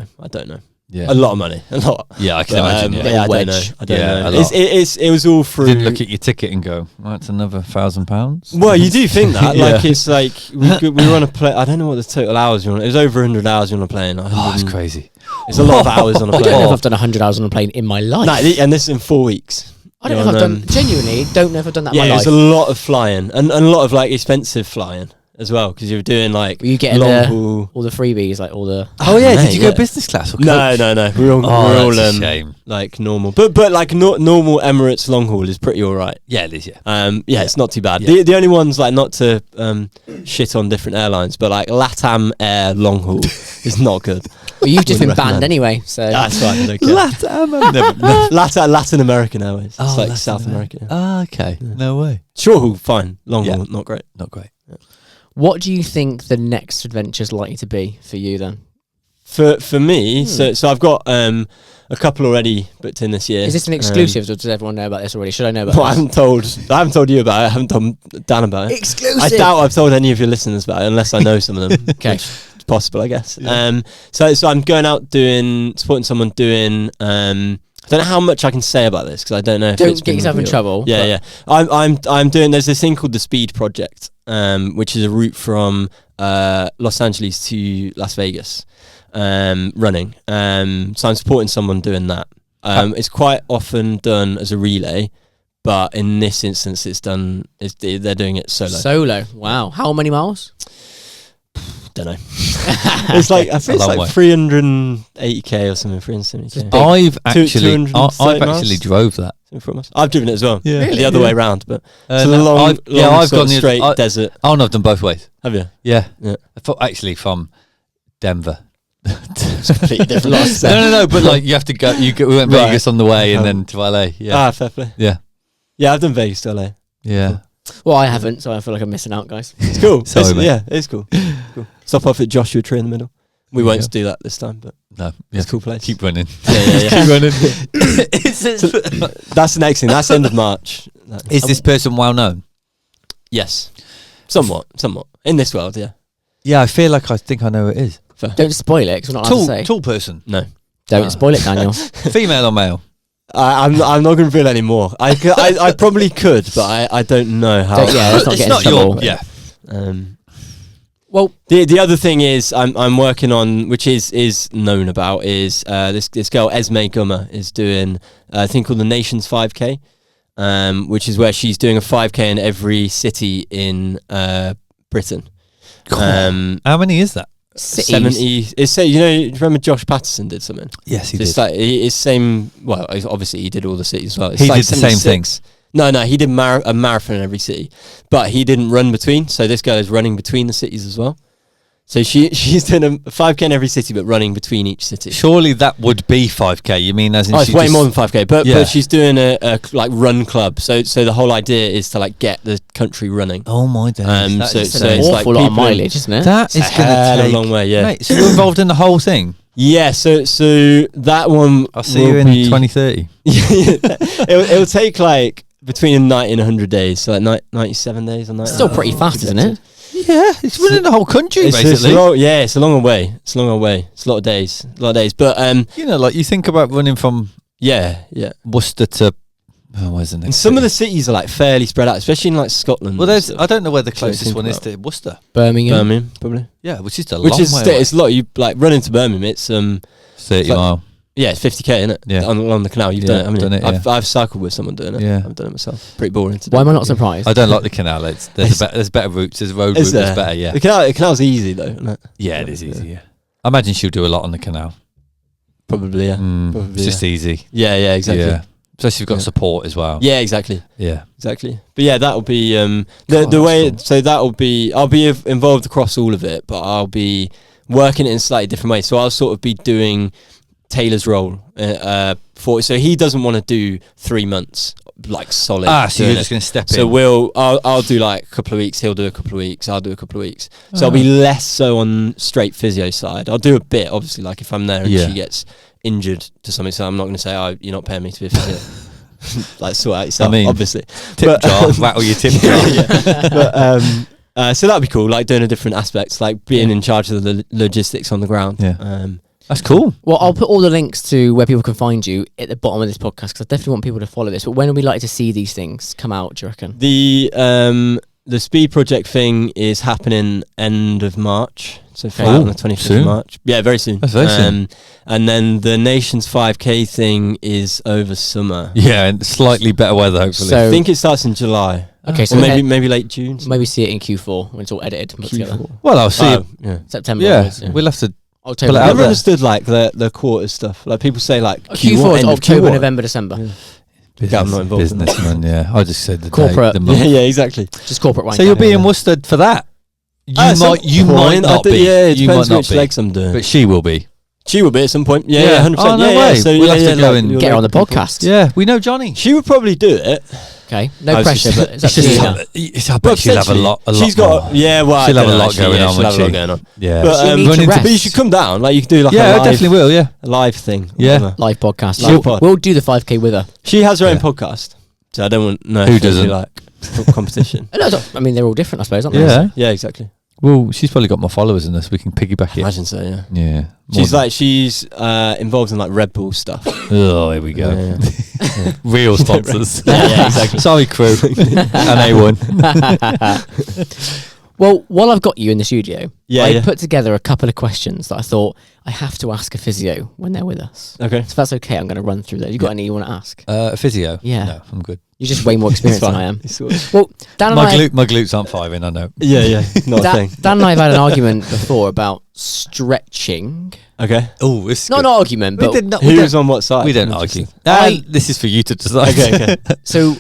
know. Yeah, a lot of money, a lot. Yeah, I can imagine. I don't know. It was all through. You didn't look at your ticket and go, "Well, that's another £1,000." Well, you do think that. Like it's like we were on a plane. I don't know what the total hours we were on. It was over 100 hours on a plane. Oh, it's crazy. It's a lot of hours on a plane. I don't know if I've done 100 hours on a plane in my life. No, and this is in 4 weeks. I don't know if I've done. Genuinely, don't know if I've done that. In my life. It's a lot of flying and a lot of like expensive flying as well because you're doing like. Were you getting all the freebies, like all the? Oh yeah, did you go business class or coach? No. We're all a shame. Like normal, but like normal Emirates long haul is pretty all right. Yeah, it is. Yeah, it's not too bad. Yeah. The only ones like not to shit on different airlines, but like LATAM Air long haul is not good. Well, you've just been banned anyway, so that's fine. Okay. LATAM, Latin American Airways. It's like Latin South American. Oh, okay. Yeah. No way. Short haul, fine. Long haul, not great. Not great. Yeah. What do you think the next adventure is likely to be for you then? For me, so I've got a couple already booked in this year. Is this an exclusive, or does everyone know about this already? Should I know about this? I haven't told you about it. I haven't told Dan about it. Exclusive! I doubt I've told any of your listeners about it, unless I know some of them. Okay. It's possible, I guess. Yeah. So I'm going out supporting someone doing... I don't know how much I can say about this, because I don't know if Don't get yourself in trouble. Yeah. I'm doing... There's this thing called the Speed Project, which is a route from Los Angeles to Las Vegas. Running. So I'm supporting someone doing that. It's quite often done as a relay, but in this instance, they're doing it solo. Wow. How many miles? Don't know. It's like I think it's like 380k or something. 370k. I've actually drove that. I've driven it as well. Yeah. Really? The other way around, but it's a I've gone straight desert. Oh no, I've done both ways. Have you? Yeah. I thought actually from Denver. It's completely different. No, but like you have to go. We went Vegas on the way and then to LA. Yeah. Fair play. Yeah. I've done Vegas to LA. Yeah. Cool. Well, I haven't, so I feel like I'm missing out, guys. It's cool. Sorry, mate. It's cool. Stop off at Joshua Tree in the middle. We won't do that this time, but no, it's a cool place. Keep running. Yeah. Keep running. That's the next thing. That's end of March. Is this person well known? Yes, somewhat. In this world, yeah. Yeah, I feel like I think I know who it is. Fair. Don't spoil it, because we're not allowed to say. Tall person. No. Don't spoil it, Daniel. Female or male? I'm not going to reveal any more. I probably could, but I don't know how. Let's not get in trouble. Yeah. Well, the other thing is I'm working on, which is known about, is this girl Esme Gummer is doing a thing called the Nations 5K, which is where she's doing a 5K in every city in Britain. How many is that? 70. Remember Josh Patterson did something? Yes, he did. It's same. Well, obviously he did all the cities as well. He did the same things. No, he did a marathon in every city, but he didn't run between. So this girl is running between the cities as well. So she's doing a 5K in every city, but running between each city. Surely that would be 5K. You mean as in? It's way more than 5K, but she's doing a like run club. So the whole idea is to like get the country running. Oh my days! So it's an awful lot of mileage, isn't it? That is going to take a long way. Yeah. Mate, so you're involved in the whole thing. Yeah. So that one. I'll see you in 2030. It'll take like between 90 and 100 days. So like 97 days or 90. Still pretty fast, isn't it? Yeah, it's running the whole country basically. It's a long way. It's a lot of days. But like you think about running from Worcester to isn't it? And some of the cities are like fairly spread out, especially in like Scotland. Well, I don't know where the closest one is to Worcester. Birmingham, probably. Yeah, which is a long way. It's a lot. You like running to Birmingham. It's 30 mile. Yeah, it's 50k, isn't it? Yeah, on the canal. You've done it. I mean, done it, I've cycled with someone doing it. Yeah, I've done it myself. Pretty boring. Why am I not surprised? I don't like the canal. There's better routes. There's a road route that's better. Yeah, the canal's easy though, isn't it? Yeah, it is easy. Yeah, I imagine she'll do a lot on the canal. Probably, yeah. It's just easy. Yeah, exactly. Yeah. Especially if you've got support as well. Yeah, exactly. Yeah. Exactly. But yeah, that'll be the way. Cool. So that'll be. I'll be involved across all of it, but I'll be working it in a slightly different way. So I'll sort of be doing Taylor's role for. So he doesn't want to do 3 months like solid. So you're just going to step in. So I'll do like a couple of weeks. He'll do a couple of weeks. I'll do a couple of weeks. So I'll be less so on straight physio side. I'll do a bit, obviously. Like if I'm there and she gets injured to something, so I'm not going to say, "Oh, you're not paying me to be a physio." Like sort out yourself, obviously. Tip jar, rattle your tip jar. But so that'd be cool. Like doing a different aspects, like being in charge of the logistics on the ground. Yeah. That's cool. Well, I'll put all the links to where people can find you at the bottom of this podcast because I definitely want people to follow this. But when are we likely to see these things come out, do you reckon? The speed project thing is happening end of March. So on the 25th of March. Yeah, very soon. That's very soon. And then the Nations 5K thing is over summer. Yeah, and slightly better weather, hopefully. I think it starts in July. Okay, so or maybe late June. Maybe see it in Q4 when it's all edited and put together. Well, I'll see it. Yeah. September. Yeah, onwards, we'll have to. I've never understood like the quarter stuff. Like people say like Q4 is October, November, December. Yeah, I'm not involved. Businessman, yeah. I just said the corporate. Day, the month. Yeah, exactly. Just corporate wank. So you'll be in Worcester for that. You might not be. Yeah, it you depends might not which be. legs I'm doing. But she will be. She will be at some point. Yeah, 100%. Oh, no way. So We'll have to go and get her on the podcast. Yeah, we know Johnny. She would probably do it. Okay, no pressure, but it's up to you now. I bet she'll have a lot. She's got, she'll have a lot going on. She'll have a lot going on. Yeah, but you should come down. Like you could do like I definitely will. Yeah, a live thing. Yeah, live podcast. Live we'll do the 5K with her. She has her own podcast, so I don't want who doesn't like competition. I mean, they're all different, I suppose, aren't they? Yeah, yeah, exactly. Well, she's probably got more followers than us. We can piggyback it. Imagine so, yeah. Yeah. She's involved in like Red Bull stuff. Oh, here we go. Yeah. Real sponsors. Yeah, exactly. Sorry, crew. And A1. Well, while I've got you in the studio, I put together a couple of questions that I thought I have to ask a physio when they're with us. Okay. So if that's okay, I'm going to run through those. You got any you want to ask? Physio? Yeah. No, I'm good. You're just way more experienced than I am. Well, Well, Dan and my glutes aren't firing, I know. Yeah, not a thing. Dan and I have had an argument before about stretching. Okay. Oh, it's Not an argument, but Who's on what side? we don't argue. This is for you to decide. Okay. so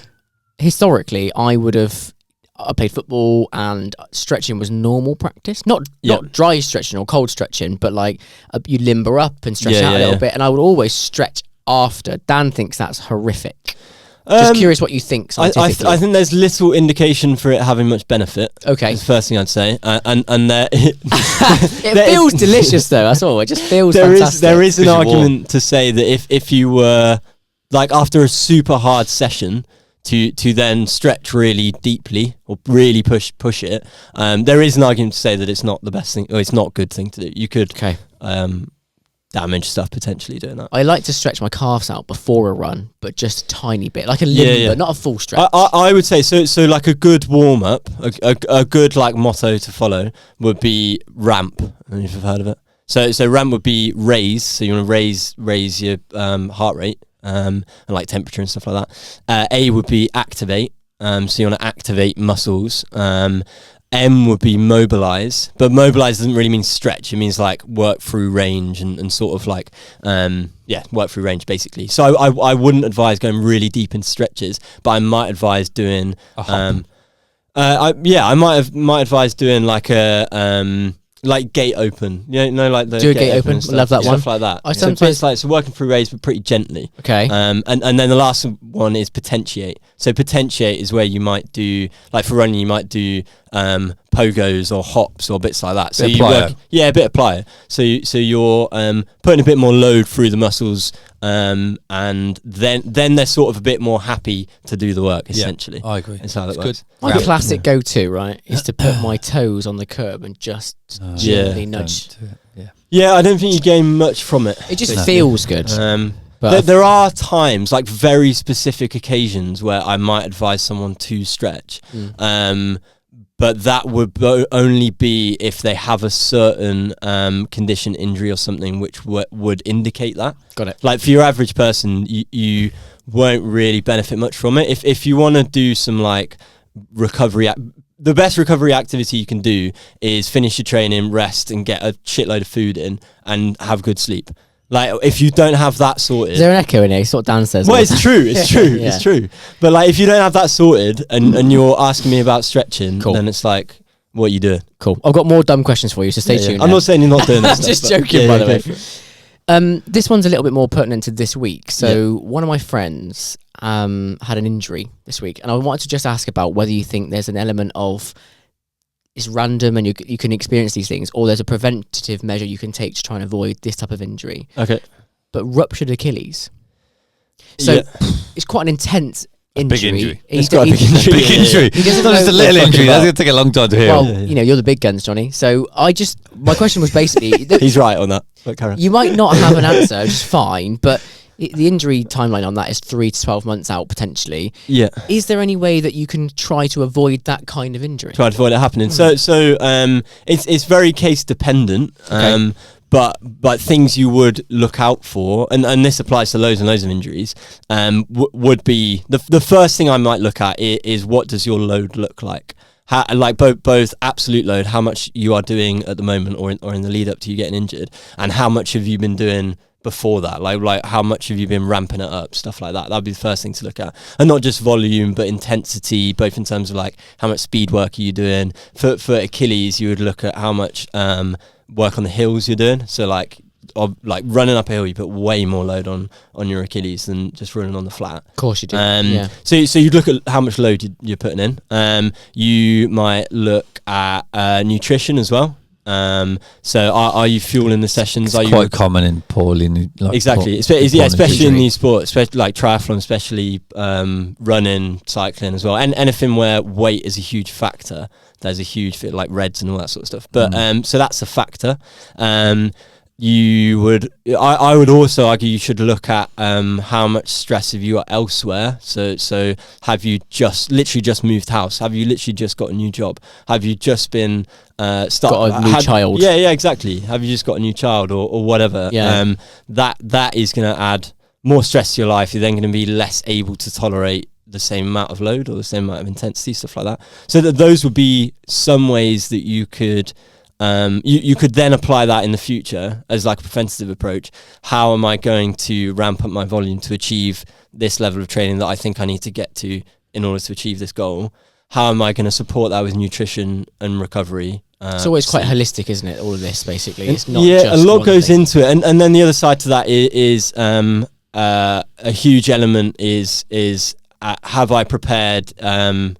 historically, I played football and stretching was normal practice. Not dry stretching or cold stretching, but like you limber up and stretch out a little bit. And I would always stretch after. Dan thinks that's horrific. Just curious what you think scientifically. I think there's little indication for it having much benefit. Okay. That's the first thing I'd say. And there it feels delicious though, that's all. It just feels fantastic. There is an argument to say that if you were like after a super hard session to then stretch really deeply or really push it, there is an argument to say that it's not the best thing or it's not a good thing to do. You could damage stuff potentially doing that. I like to stretch my calves out before a run, but just a tiny bit, like a limber, not a full stretch. I would say so. Like a good warm up, a good like motto to follow would be ramp. I don't know if you've heard of it. So ramp would be raise. So you want to raise your heart rate and like temperature and stuff like that. A would be activate. So you want to activate muscles. M would be mobilize, but mobilize doesn't really mean stretch. It means like work through range and sort of like work through range basically. So I wouldn't advise going really deep into stretches, but I might advise doing I might advise doing like a like gate open, like the do a gate open. Love that one. Stuff like that. I sometimes so working through raise, but pretty gently. Okay. And then the last one is potentiate. So potentiate is where you might do like for running, you might do pogos or hops or bits like that. So you work, a bit of plyo. So you're putting a bit more load through the muscles, and then they're sort of a bit more happy to do the work. Essentially, I agree. That's how that works. My classic go-to, right, is to put my toes on the curb and just gently nudge. Yeah, I don't think you gain much from it. It just feels good. There are times, like very specific occasions, where I might advise someone to stretch. But that would only be if they have a certain condition, injury or something, which would indicate that. Got it. Like for your average person, you won't really benefit much from it. If you want to do some like recovery, the best recovery activity you can do is finish your training, rest, and get a shitload of food in and have good sleep. Like if you don't have that sorted, Is there an echo in here? It's what Dan says. well, it's true. It's true. Yeah. It's true. But like, if you don't have that sorted, and you're asking me about stretching, Cool. then it's like, what are you doing? Cool. I've got more dumb questions for you, so stay tuned. I'm not saying you're not doing that. I'm just stuff, but joking, by the go way. for it. This one's a little bit more pertinent to this week. So one of my friends had an injury this week, and I wanted to just ask about whether you think there's an element of it's random and you can experience these things, or there's a preventative measure you can take to try and avoid this type of injury. Okay. But ruptured Achilles. So it's quite an intense injury. Big injury. It's got a big injury. Big injury. He doesn't Not just know a little what injury. fucking That's going to take a long time to heal. Well, you know, you're the big guns, Johnny. So my question was basically, He's right on that. But carry on. you might not have an answer, which is fine, but the injury timeline on that is 3 to 12 months out potentially. Yeah. Is there any way that you can try to avoid that kind of injury? Try to avoid it happening. So it's very case dependent. Okay. But things you would look out for, and this applies to loads and loads of injuries, would be the first thing I might look at is what does your load look like? How, like both absolute load, how much you are doing at the moment, or in the lead up to you getting injured, and how much have you been doing before that, like how much have you been ramping it up, stuff like that. That'd be the first thing to look at, and not just volume but intensity, both in terms of like how much speed work are you doing. For Achilles, you would look at how much work on the hills you're doing. So like running up a hill, you put way more load on your Achilles than just running on the flat. Of course you do. Yeah. So you'd look at how much load you're putting in. You might look at nutrition as well. So are you fueling the sessions? It's quite common in poorly. Like Exactly, especially in these sports, especially like triathlon, especially running, cycling as well, and anything where weight is a huge factor. There's a huge fit, like reds and all that sort of stuff. But so that's a factor. I would also argue you should look at how much stress have you got elsewhere. So have you literally just moved house? Have you literally just got a new job? Have you just been got a new child? Yeah, exactly. Have you just got a new child or whatever? Yeah. That is going to add more stress to your life. You're then going to be less able to tolerate the same amount of load or the same amount of intensity, stuff like that. So those would be some ways that you could you could then apply that in the future as like a preventative approach. How am I going to ramp up my volume to achieve this level of training that I think I need to get to in order to achieve this goal? How am I going to support that with nutrition and recovery? It's always quite holistic, isn't it? All of this, basically. It's not yeah, just a lot one goes thing. into it, and then the other side to that is a huge element is have I prepared? Have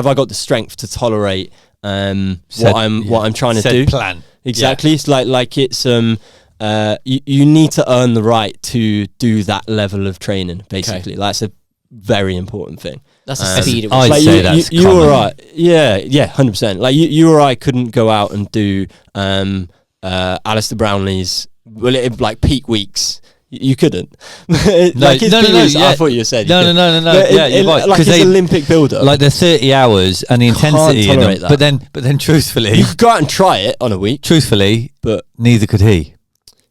I got the strength to tolerate what I'm trying to do? Plan. Exactly. It's like it's you need to earn the right to do that level of training. Basically, that's a very important thing. That's the speed at which I'd like say that's you common. or I, yeah, 100%. Like you or I couldn't go out and do Alistair Brownlee's like peak weeks. You couldn't. No, like his no, peak weeks, yeah. I thought you said No. Yeah, you're right. Like 'Cause his they- Olympic build-up. Like the 30 hours and the intensity in them. tolerate that. But then truthfully, you could go out and try it on a week, but neither could he.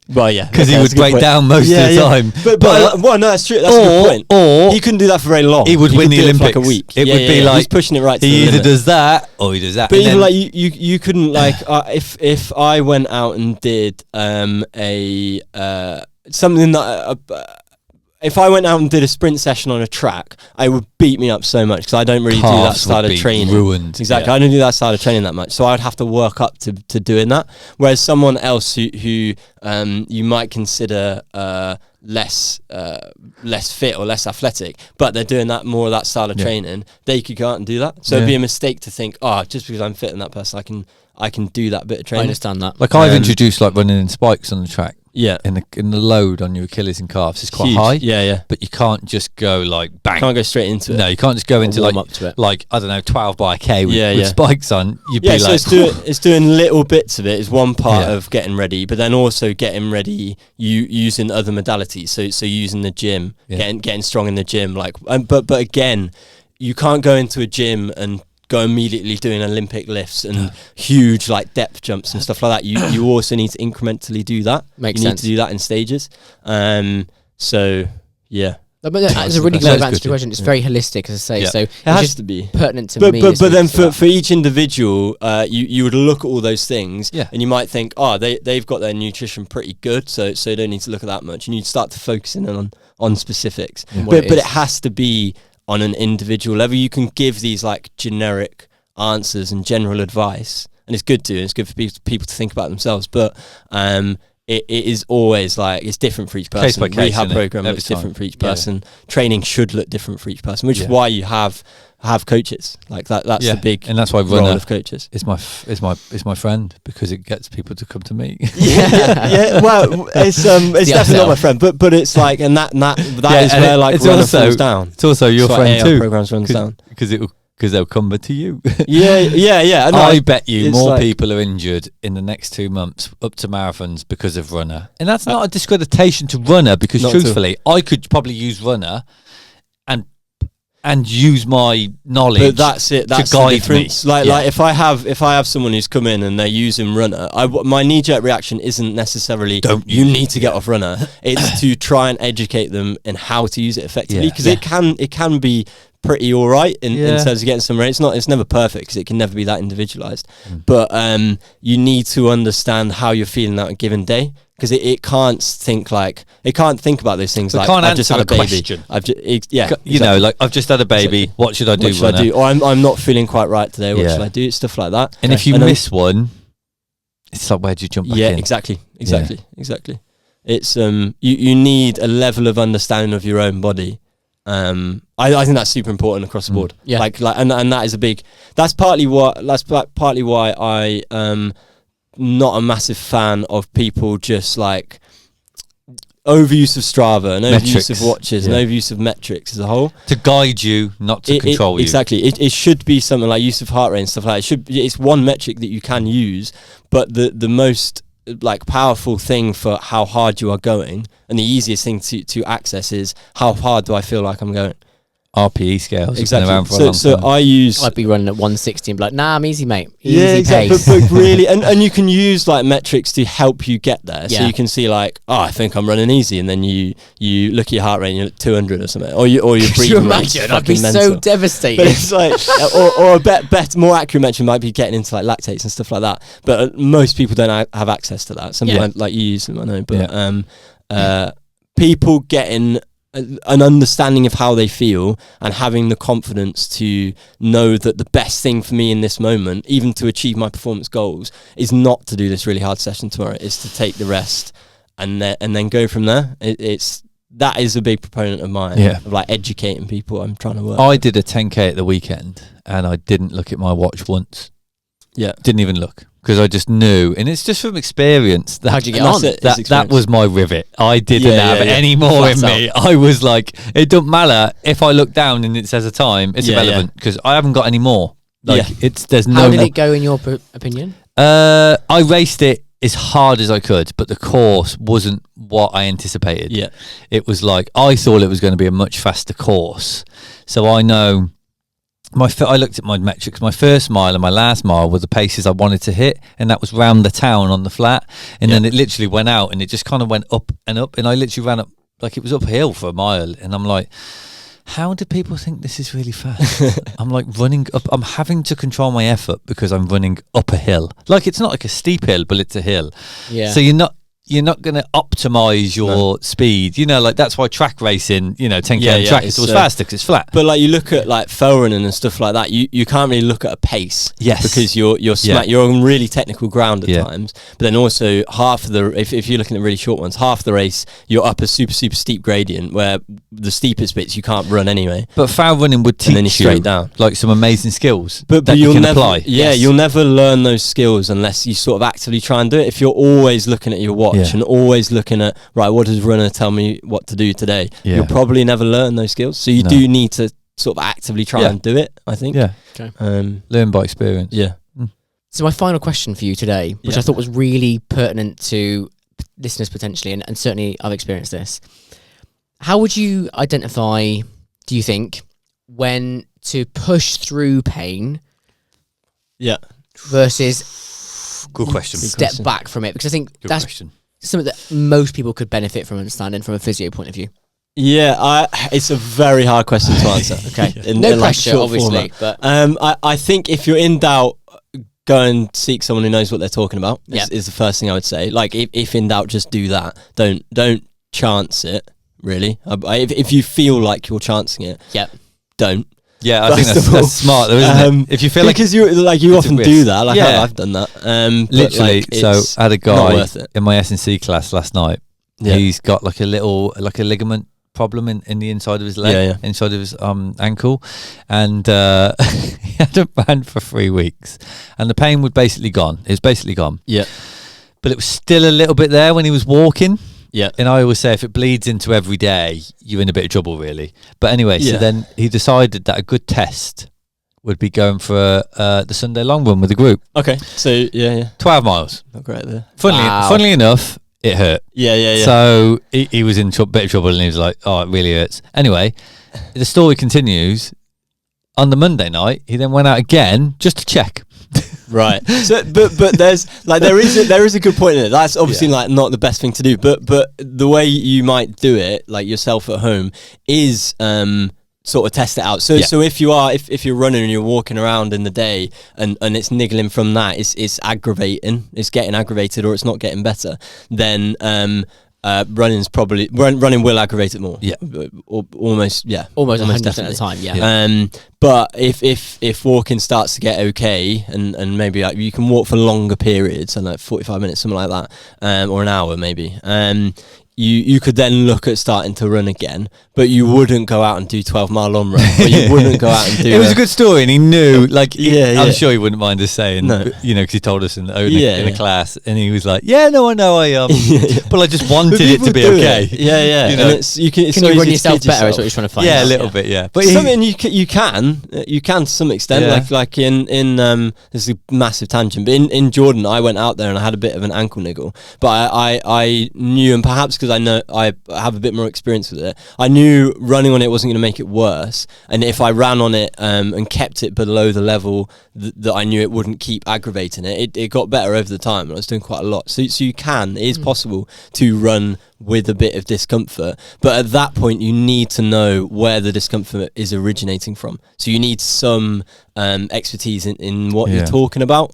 well, yeah, Because okay, he that's would a good break point. down most of the time. But well, no, that's true. That's a good point. Or He couldn't do that for very long. he would win could the do it for Olympics. like a week. It would be like he's pushing it right to he the either limit. does that or he does that. But And even then- like you couldn't like if I went out and did something that if I went out and did a sprint session on a track, I would beat me up so much because I don't really do that calves style would of be training. ruined. Exactly, Yeah. I don't do that style of training that much, so I'd have to work up to doing that. Whereas someone else who you might consider less fit or less athletic, but they're doing that more of that style of training, they could go out and do that. So it'd be a mistake to think, just because I'm fit than that person, I can do that bit of I training. understand that. Like I've introduced like running in spikes on the track. Yeah, In the load on your Achilles and calves is quite huge. high. Yeah. But you can't just go like bang. Can't go straight into it. No, you can't just go into warm like up to it. like I don't know 12 by K with, Yeah, with yeah. spikes on. You'd Yeah, be so like it's doing little bits of it is one part Yeah. of getting ready, but then also getting ready using other modalities. So using the gym, getting strong in the gym. Like, but again, you can't go into a gym and go immediately doing Olympic lifts and huge like depth jumps and stuff like that. You also need to incrementally do that. Makes you need sense. to do that in stages. So yeah. But that's a really good answer to the question. It's very holistic, as I say. So it has to be pertinent to but, me. But then for each individual, you would look at all those things, and you might think, they've got their nutrition pretty good, so you don't need to look at that much, and you'd start to focus in on specifics. But it has to be on an individual level. You can give these like generic answers and general advice, and it's good for people to think about themselves. But it is always like it's different for each person. Case by case, rehab program looks different for each person. Training should look different for each person, which is why you have coaches like that. That's the big and that's why role of coaches. It's my friend, because it gets people to come to me. Well, it's definitely not my friend, but it's like, and that is where like it's runner also falls down. It's also your friend too. Programs runs down because they'll come to you. Yeah. I bet you more like, people are injured in the next 2 months up to marathons because of runner, and that's not a discreditation to runner, because truthfully, I could probably use runner and use my knowledge. But that's it. That's to guide the difference. me. Like if I have someone who's come in and they're using runner, my knee-jerk reaction isn't necessarily you need to get off runner. It's to try and educate them in how to use it effectively, because it can be pretty all right in terms of getting somewhere. It's never perfect, because it can never be that individualized. But you need to understand how you're feeling that on a given day, because it can't think about those things. Like I've just had a baby. I've just had a baby. Exactly. What should I do? What should I do? Or I'm not feeling quite right today. What should I do? Stuff like that. And if you miss one, it's like, where do you jump back in? Exactly. It's you need a level of understanding of your own body. I think that's super important across the board. And that is that's partly why I not a massive fan of people just like overuse of Strava and overuse of watches and overuse of metrics as a whole to guide you, not to control you. Exactly. It should be something like use of heart rate and stuff like that. It's one metric that you can use, but the most like powerful thing for how hard you are going, and the easiest thing to access, is how hard do I feel like I'm going. RPE scales. Exactly. So I'd be running at 160 and be like, nah, I'm easy, mate. Easy pace. But really, and you can use like metrics to help you get there. So you can see like, I think I'm running easy, and then you look at your heart rate and you're at 200 or something, or your breathing. Could you imagine? I'd be so devastated. But it's like, or a better, more accurate metric might be getting into like lactates and stuff like that. But most people don't have access to that. Some like you use them, I know. But people getting an understanding of how they feel and having the confidence to know that the best thing for me in this moment, even to achieve my performance goals, is not to do this really hard session tomorrow. It's to take the rest and then go from there. That is a big proponent of mine, of like educating people. I'm trying to work. I did a 10k at the weekend, and I didn't look at my watch once. Didn't even look, because I just knew, and it's just from experience. How'd you get on? That was my rivet. I didn't have any more in me. I was like, it don't matter if I look down and it says a time. It's irrelevant, because I haven't got any more. Like there's no. How did it go in your opinion? I raced it as hard as I could, but the course wasn't what I anticipated. It was like, I thought it was going to be a much faster course. So I know. I looked at my metrics. My first mile and my last mile were the paces I wanted to hit, and that was round the town on the flat. And then it literally went out, and it just kind of went up and up. And I literally ran up, like it was uphill for a mile. And I'm like, how do people think this is really fast? I'm like running up. I'm having to control my effort because I'm running up a hill. Like, it's not like a steep hill, but it's a hill. So you're not going to optimize your speed. Like that's why track racing, 10k and track is always faster because it's flat. But like you look at like fell running and stuff like that, you can't really look at a pace. Because you're on really technical ground at times. But then also half of the, if you're looking at really short ones, half the race you're up a super, super steep gradient where the steepest bits you can't run anyway. But foul running would teach you straight down like some amazing skills but that you'll you can never apply. You'll never learn those skills unless you sort of actively try and do it. If you're always looking at your watch and always looking at, right, what does runner tell me what to do today? You'll probably never learn those skills. So you do need to sort of actively try and do it, I think. Learn by experience. So my final question for you today, which I thought was really pertinent to listeners potentially, and certainly I've experienced this. How would you identify, do you think, when to push through pain versus good question. Step back from it? Because I think that's something that most people could benefit from understanding from a physio point of view. Yeah, it's a very hard question to answer. Okay, no pressure, obviously. But I think if you're in doubt, go and seek someone who knows what they're talking about. Is the first thing I would say. Like, if in doubt, just do that. Don't chance it. Really, if you feel like you're chancing it, don't. Yeah, I think that's smart, though, isn't it? If you feel because you often do that. Like, I've done that. Literally. So I had a guy in my S&C class last night. Yeah. He's got like a ligament problem in the inside of his leg, inside of his ankle, and he had a band for 3 weeks, and the pain was basically gone. It was basically gone. Yeah, but it was still a little bit there when he was walking. Yeah, and I always say if it bleeds into every day, you're in a bit of trouble, really. But anyway, so then he decided that a good test would be going for the Sunday long run with the group. Okay, so 12 miles. Not great there. Funnily enough, it hurt. Yeah. So he was in a bit of trouble, and he was like, "Oh, it really hurts." Anyway, the story continues. On the Monday night, he then went out again just to check. Right. So, but there's like there is a good point in it. That's obviously like not the best thing to do. But the way you might do it, like yourself at home, is sort of test it out. So if you're running and you're walking around in the day and it's niggling from that, it's aggravating. It's getting aggravated, or it's not getting better. Then running will aggravate it more. Yeah, almost 100% definitely. of the time. Yeah. But if walking starts to get okay, and maybe like you can walk for longer periods, and like 45 minutes, something like that, or an hour maybe. You could then look at starting to run again, but you wouldn't go out and do 12-mile long run. But you wouldn't go out and do. It was a good story, and he knew. Like, I'm sure he wouldn't mind us saying, because he told us in the class, and he was like, "Yeah, no, I know, but I just wanted it to be okay." Yeah. You know, and you can you run yourself better? Is what you're trying to find. Yeah, a little bit. Yeah, but something you can to some extent. Yeah. Like in this is a massive tangent, but in Jordan, I went out there and I had a bit of an ankle niggle, but I knew, and perhaps because I know I have a bit more experience with it, I knew running on it wasn't going to make it worse, and if I ran on it and kept it below the level that I knew it wouldn't keep aggravating it got better over the time, and I was doing quite a lot. So it is possible to run with a bit of discomfort, but at that point you need to know where the discomfort is originating from. So you need some expertise in what you're talking about.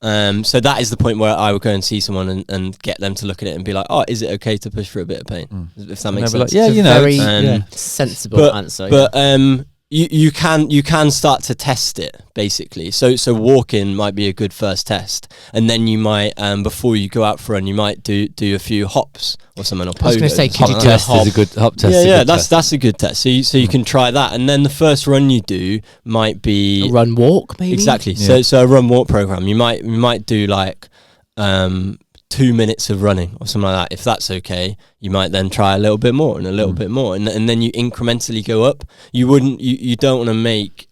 So that is the point where I would go and see someone and get them to look at it and be like, "Oh, is it okay to push for a bit of pain?" If that makes sense. Like, very sensible answer. But you can start to test it basically. So walking might be a good first test, and then you might before you go out for a run, you might do a few hops or something, or I was going to say, could you do a hop? Is a good hop test. That's a good test. So you can try that, and then the first run you do might be a run walk, maybe. Exactly. So a run walk program. You might do like 2 minutes of running or something like that. If that's okay, you might then try a little bit more and a little bit more, and then you incrementally go up. You don't want to make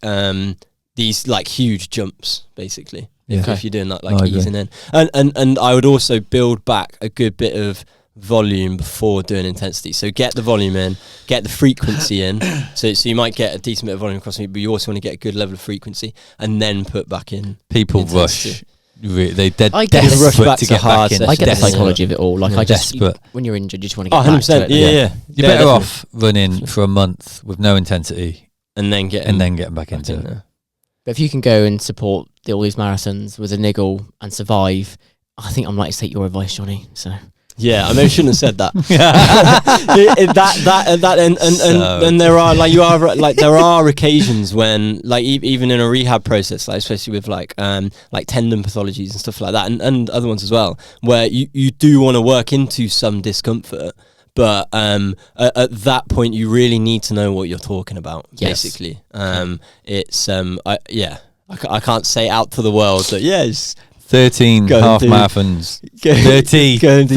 these like huge jumps basically if you're doing that, like easing in, and I would also build back a good bit of volume before doing intensity. So get the volume in, get the frequency in. So you might get a decent bit of volume across me, but you also want to get a good level of frequency, and then put back in. People intensity. rush. They're desperate rush back to get hard back in. I get the psychology of it all. Like, desperate. When you're injured, you just want to get back to it. Yeah. You're better off running for a month with no intensity and then getting back into it. But if you can go and support all these marathons with a niggle and survive, I think I'm likely to take your advice, Johnny. So yeah, I maybe shouldn't have said that. And there are there are occasions when like even in a rehab process, like especially with like tendon pathologies and stuff like that, and other ones as well, where you do want to work into some discomfort. But at that point, you really need to know what you're talking about. Yes. Basically, it's I can't say out to the world that it's 13 half marathons. 30 half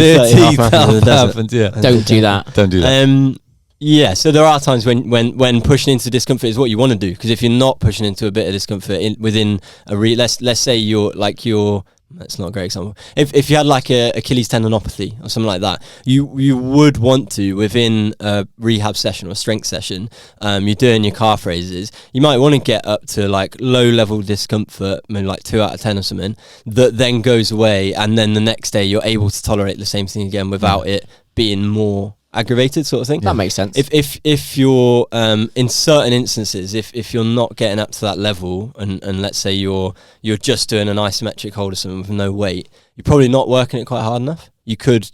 marathons. Yeah. Don't do that. Don't do that. So there are times when pushing into discomfort is what you want to do, because if you're not pushing into a bit of discomfort within a let's say you're that's not a great example. If you had like a Achilles tendinopathy or something like that, you would want to, within a rehab session or strength session, you're doing your calf raises, you might want to get up to like low level discomfort, maybe like 2 out of 10 or something, that then goes away, and then the next day you're able to tolerate the same thing again without it being more aggravated sort of thing. That makes sense. If you're in certain instances, if you're not getting up to that level, and let's say you're just doing an isometric hold or something with no weight, you're probably not working it quite hard enough. You could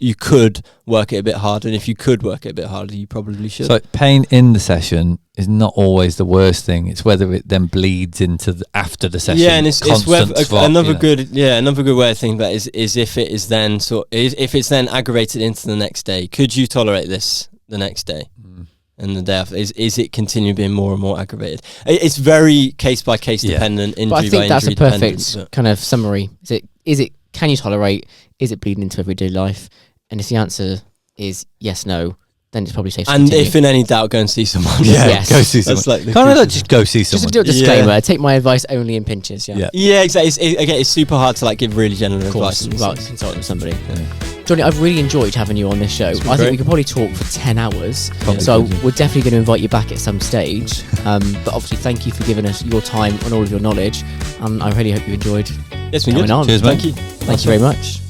work it a bit harder, and if you could work it a bit harder, you probably should. So pain in the session is not always the worst thing. It's whether it then bleeds into after the session. Yeah, and it's whether another good way of thinking about it is if it is then if it's then aggravated into the next day. Could you tolerate this the next day? And the day after, is it continue being more and more aggravated? It's very case by case dependent, injury by injury. But I think that's a dependent, perfect kind of summary. Is it? Can you tolerate? Is it bleeding into everyday life? And if the answer is yes, no, then it's probably safe to continue. if in any doubt, go and see someone. Yes. Go see someone. Just go see someone. Just do a disclaimer. Take my advice only in pinches. Yeah, exactly. It's super hard to like give really general advice. Consult with somebody. Yeah. Johnny, I've really enjoyed having you on this show. I think we could probably talk for 10 hours. So we're definitely going to invite you back at some stage. But obviously, thank you for giving us your time and all of your knowledge. I really hope you enjoyed Yes, we coming did. on. Cheers, Thank you. Thank you very much.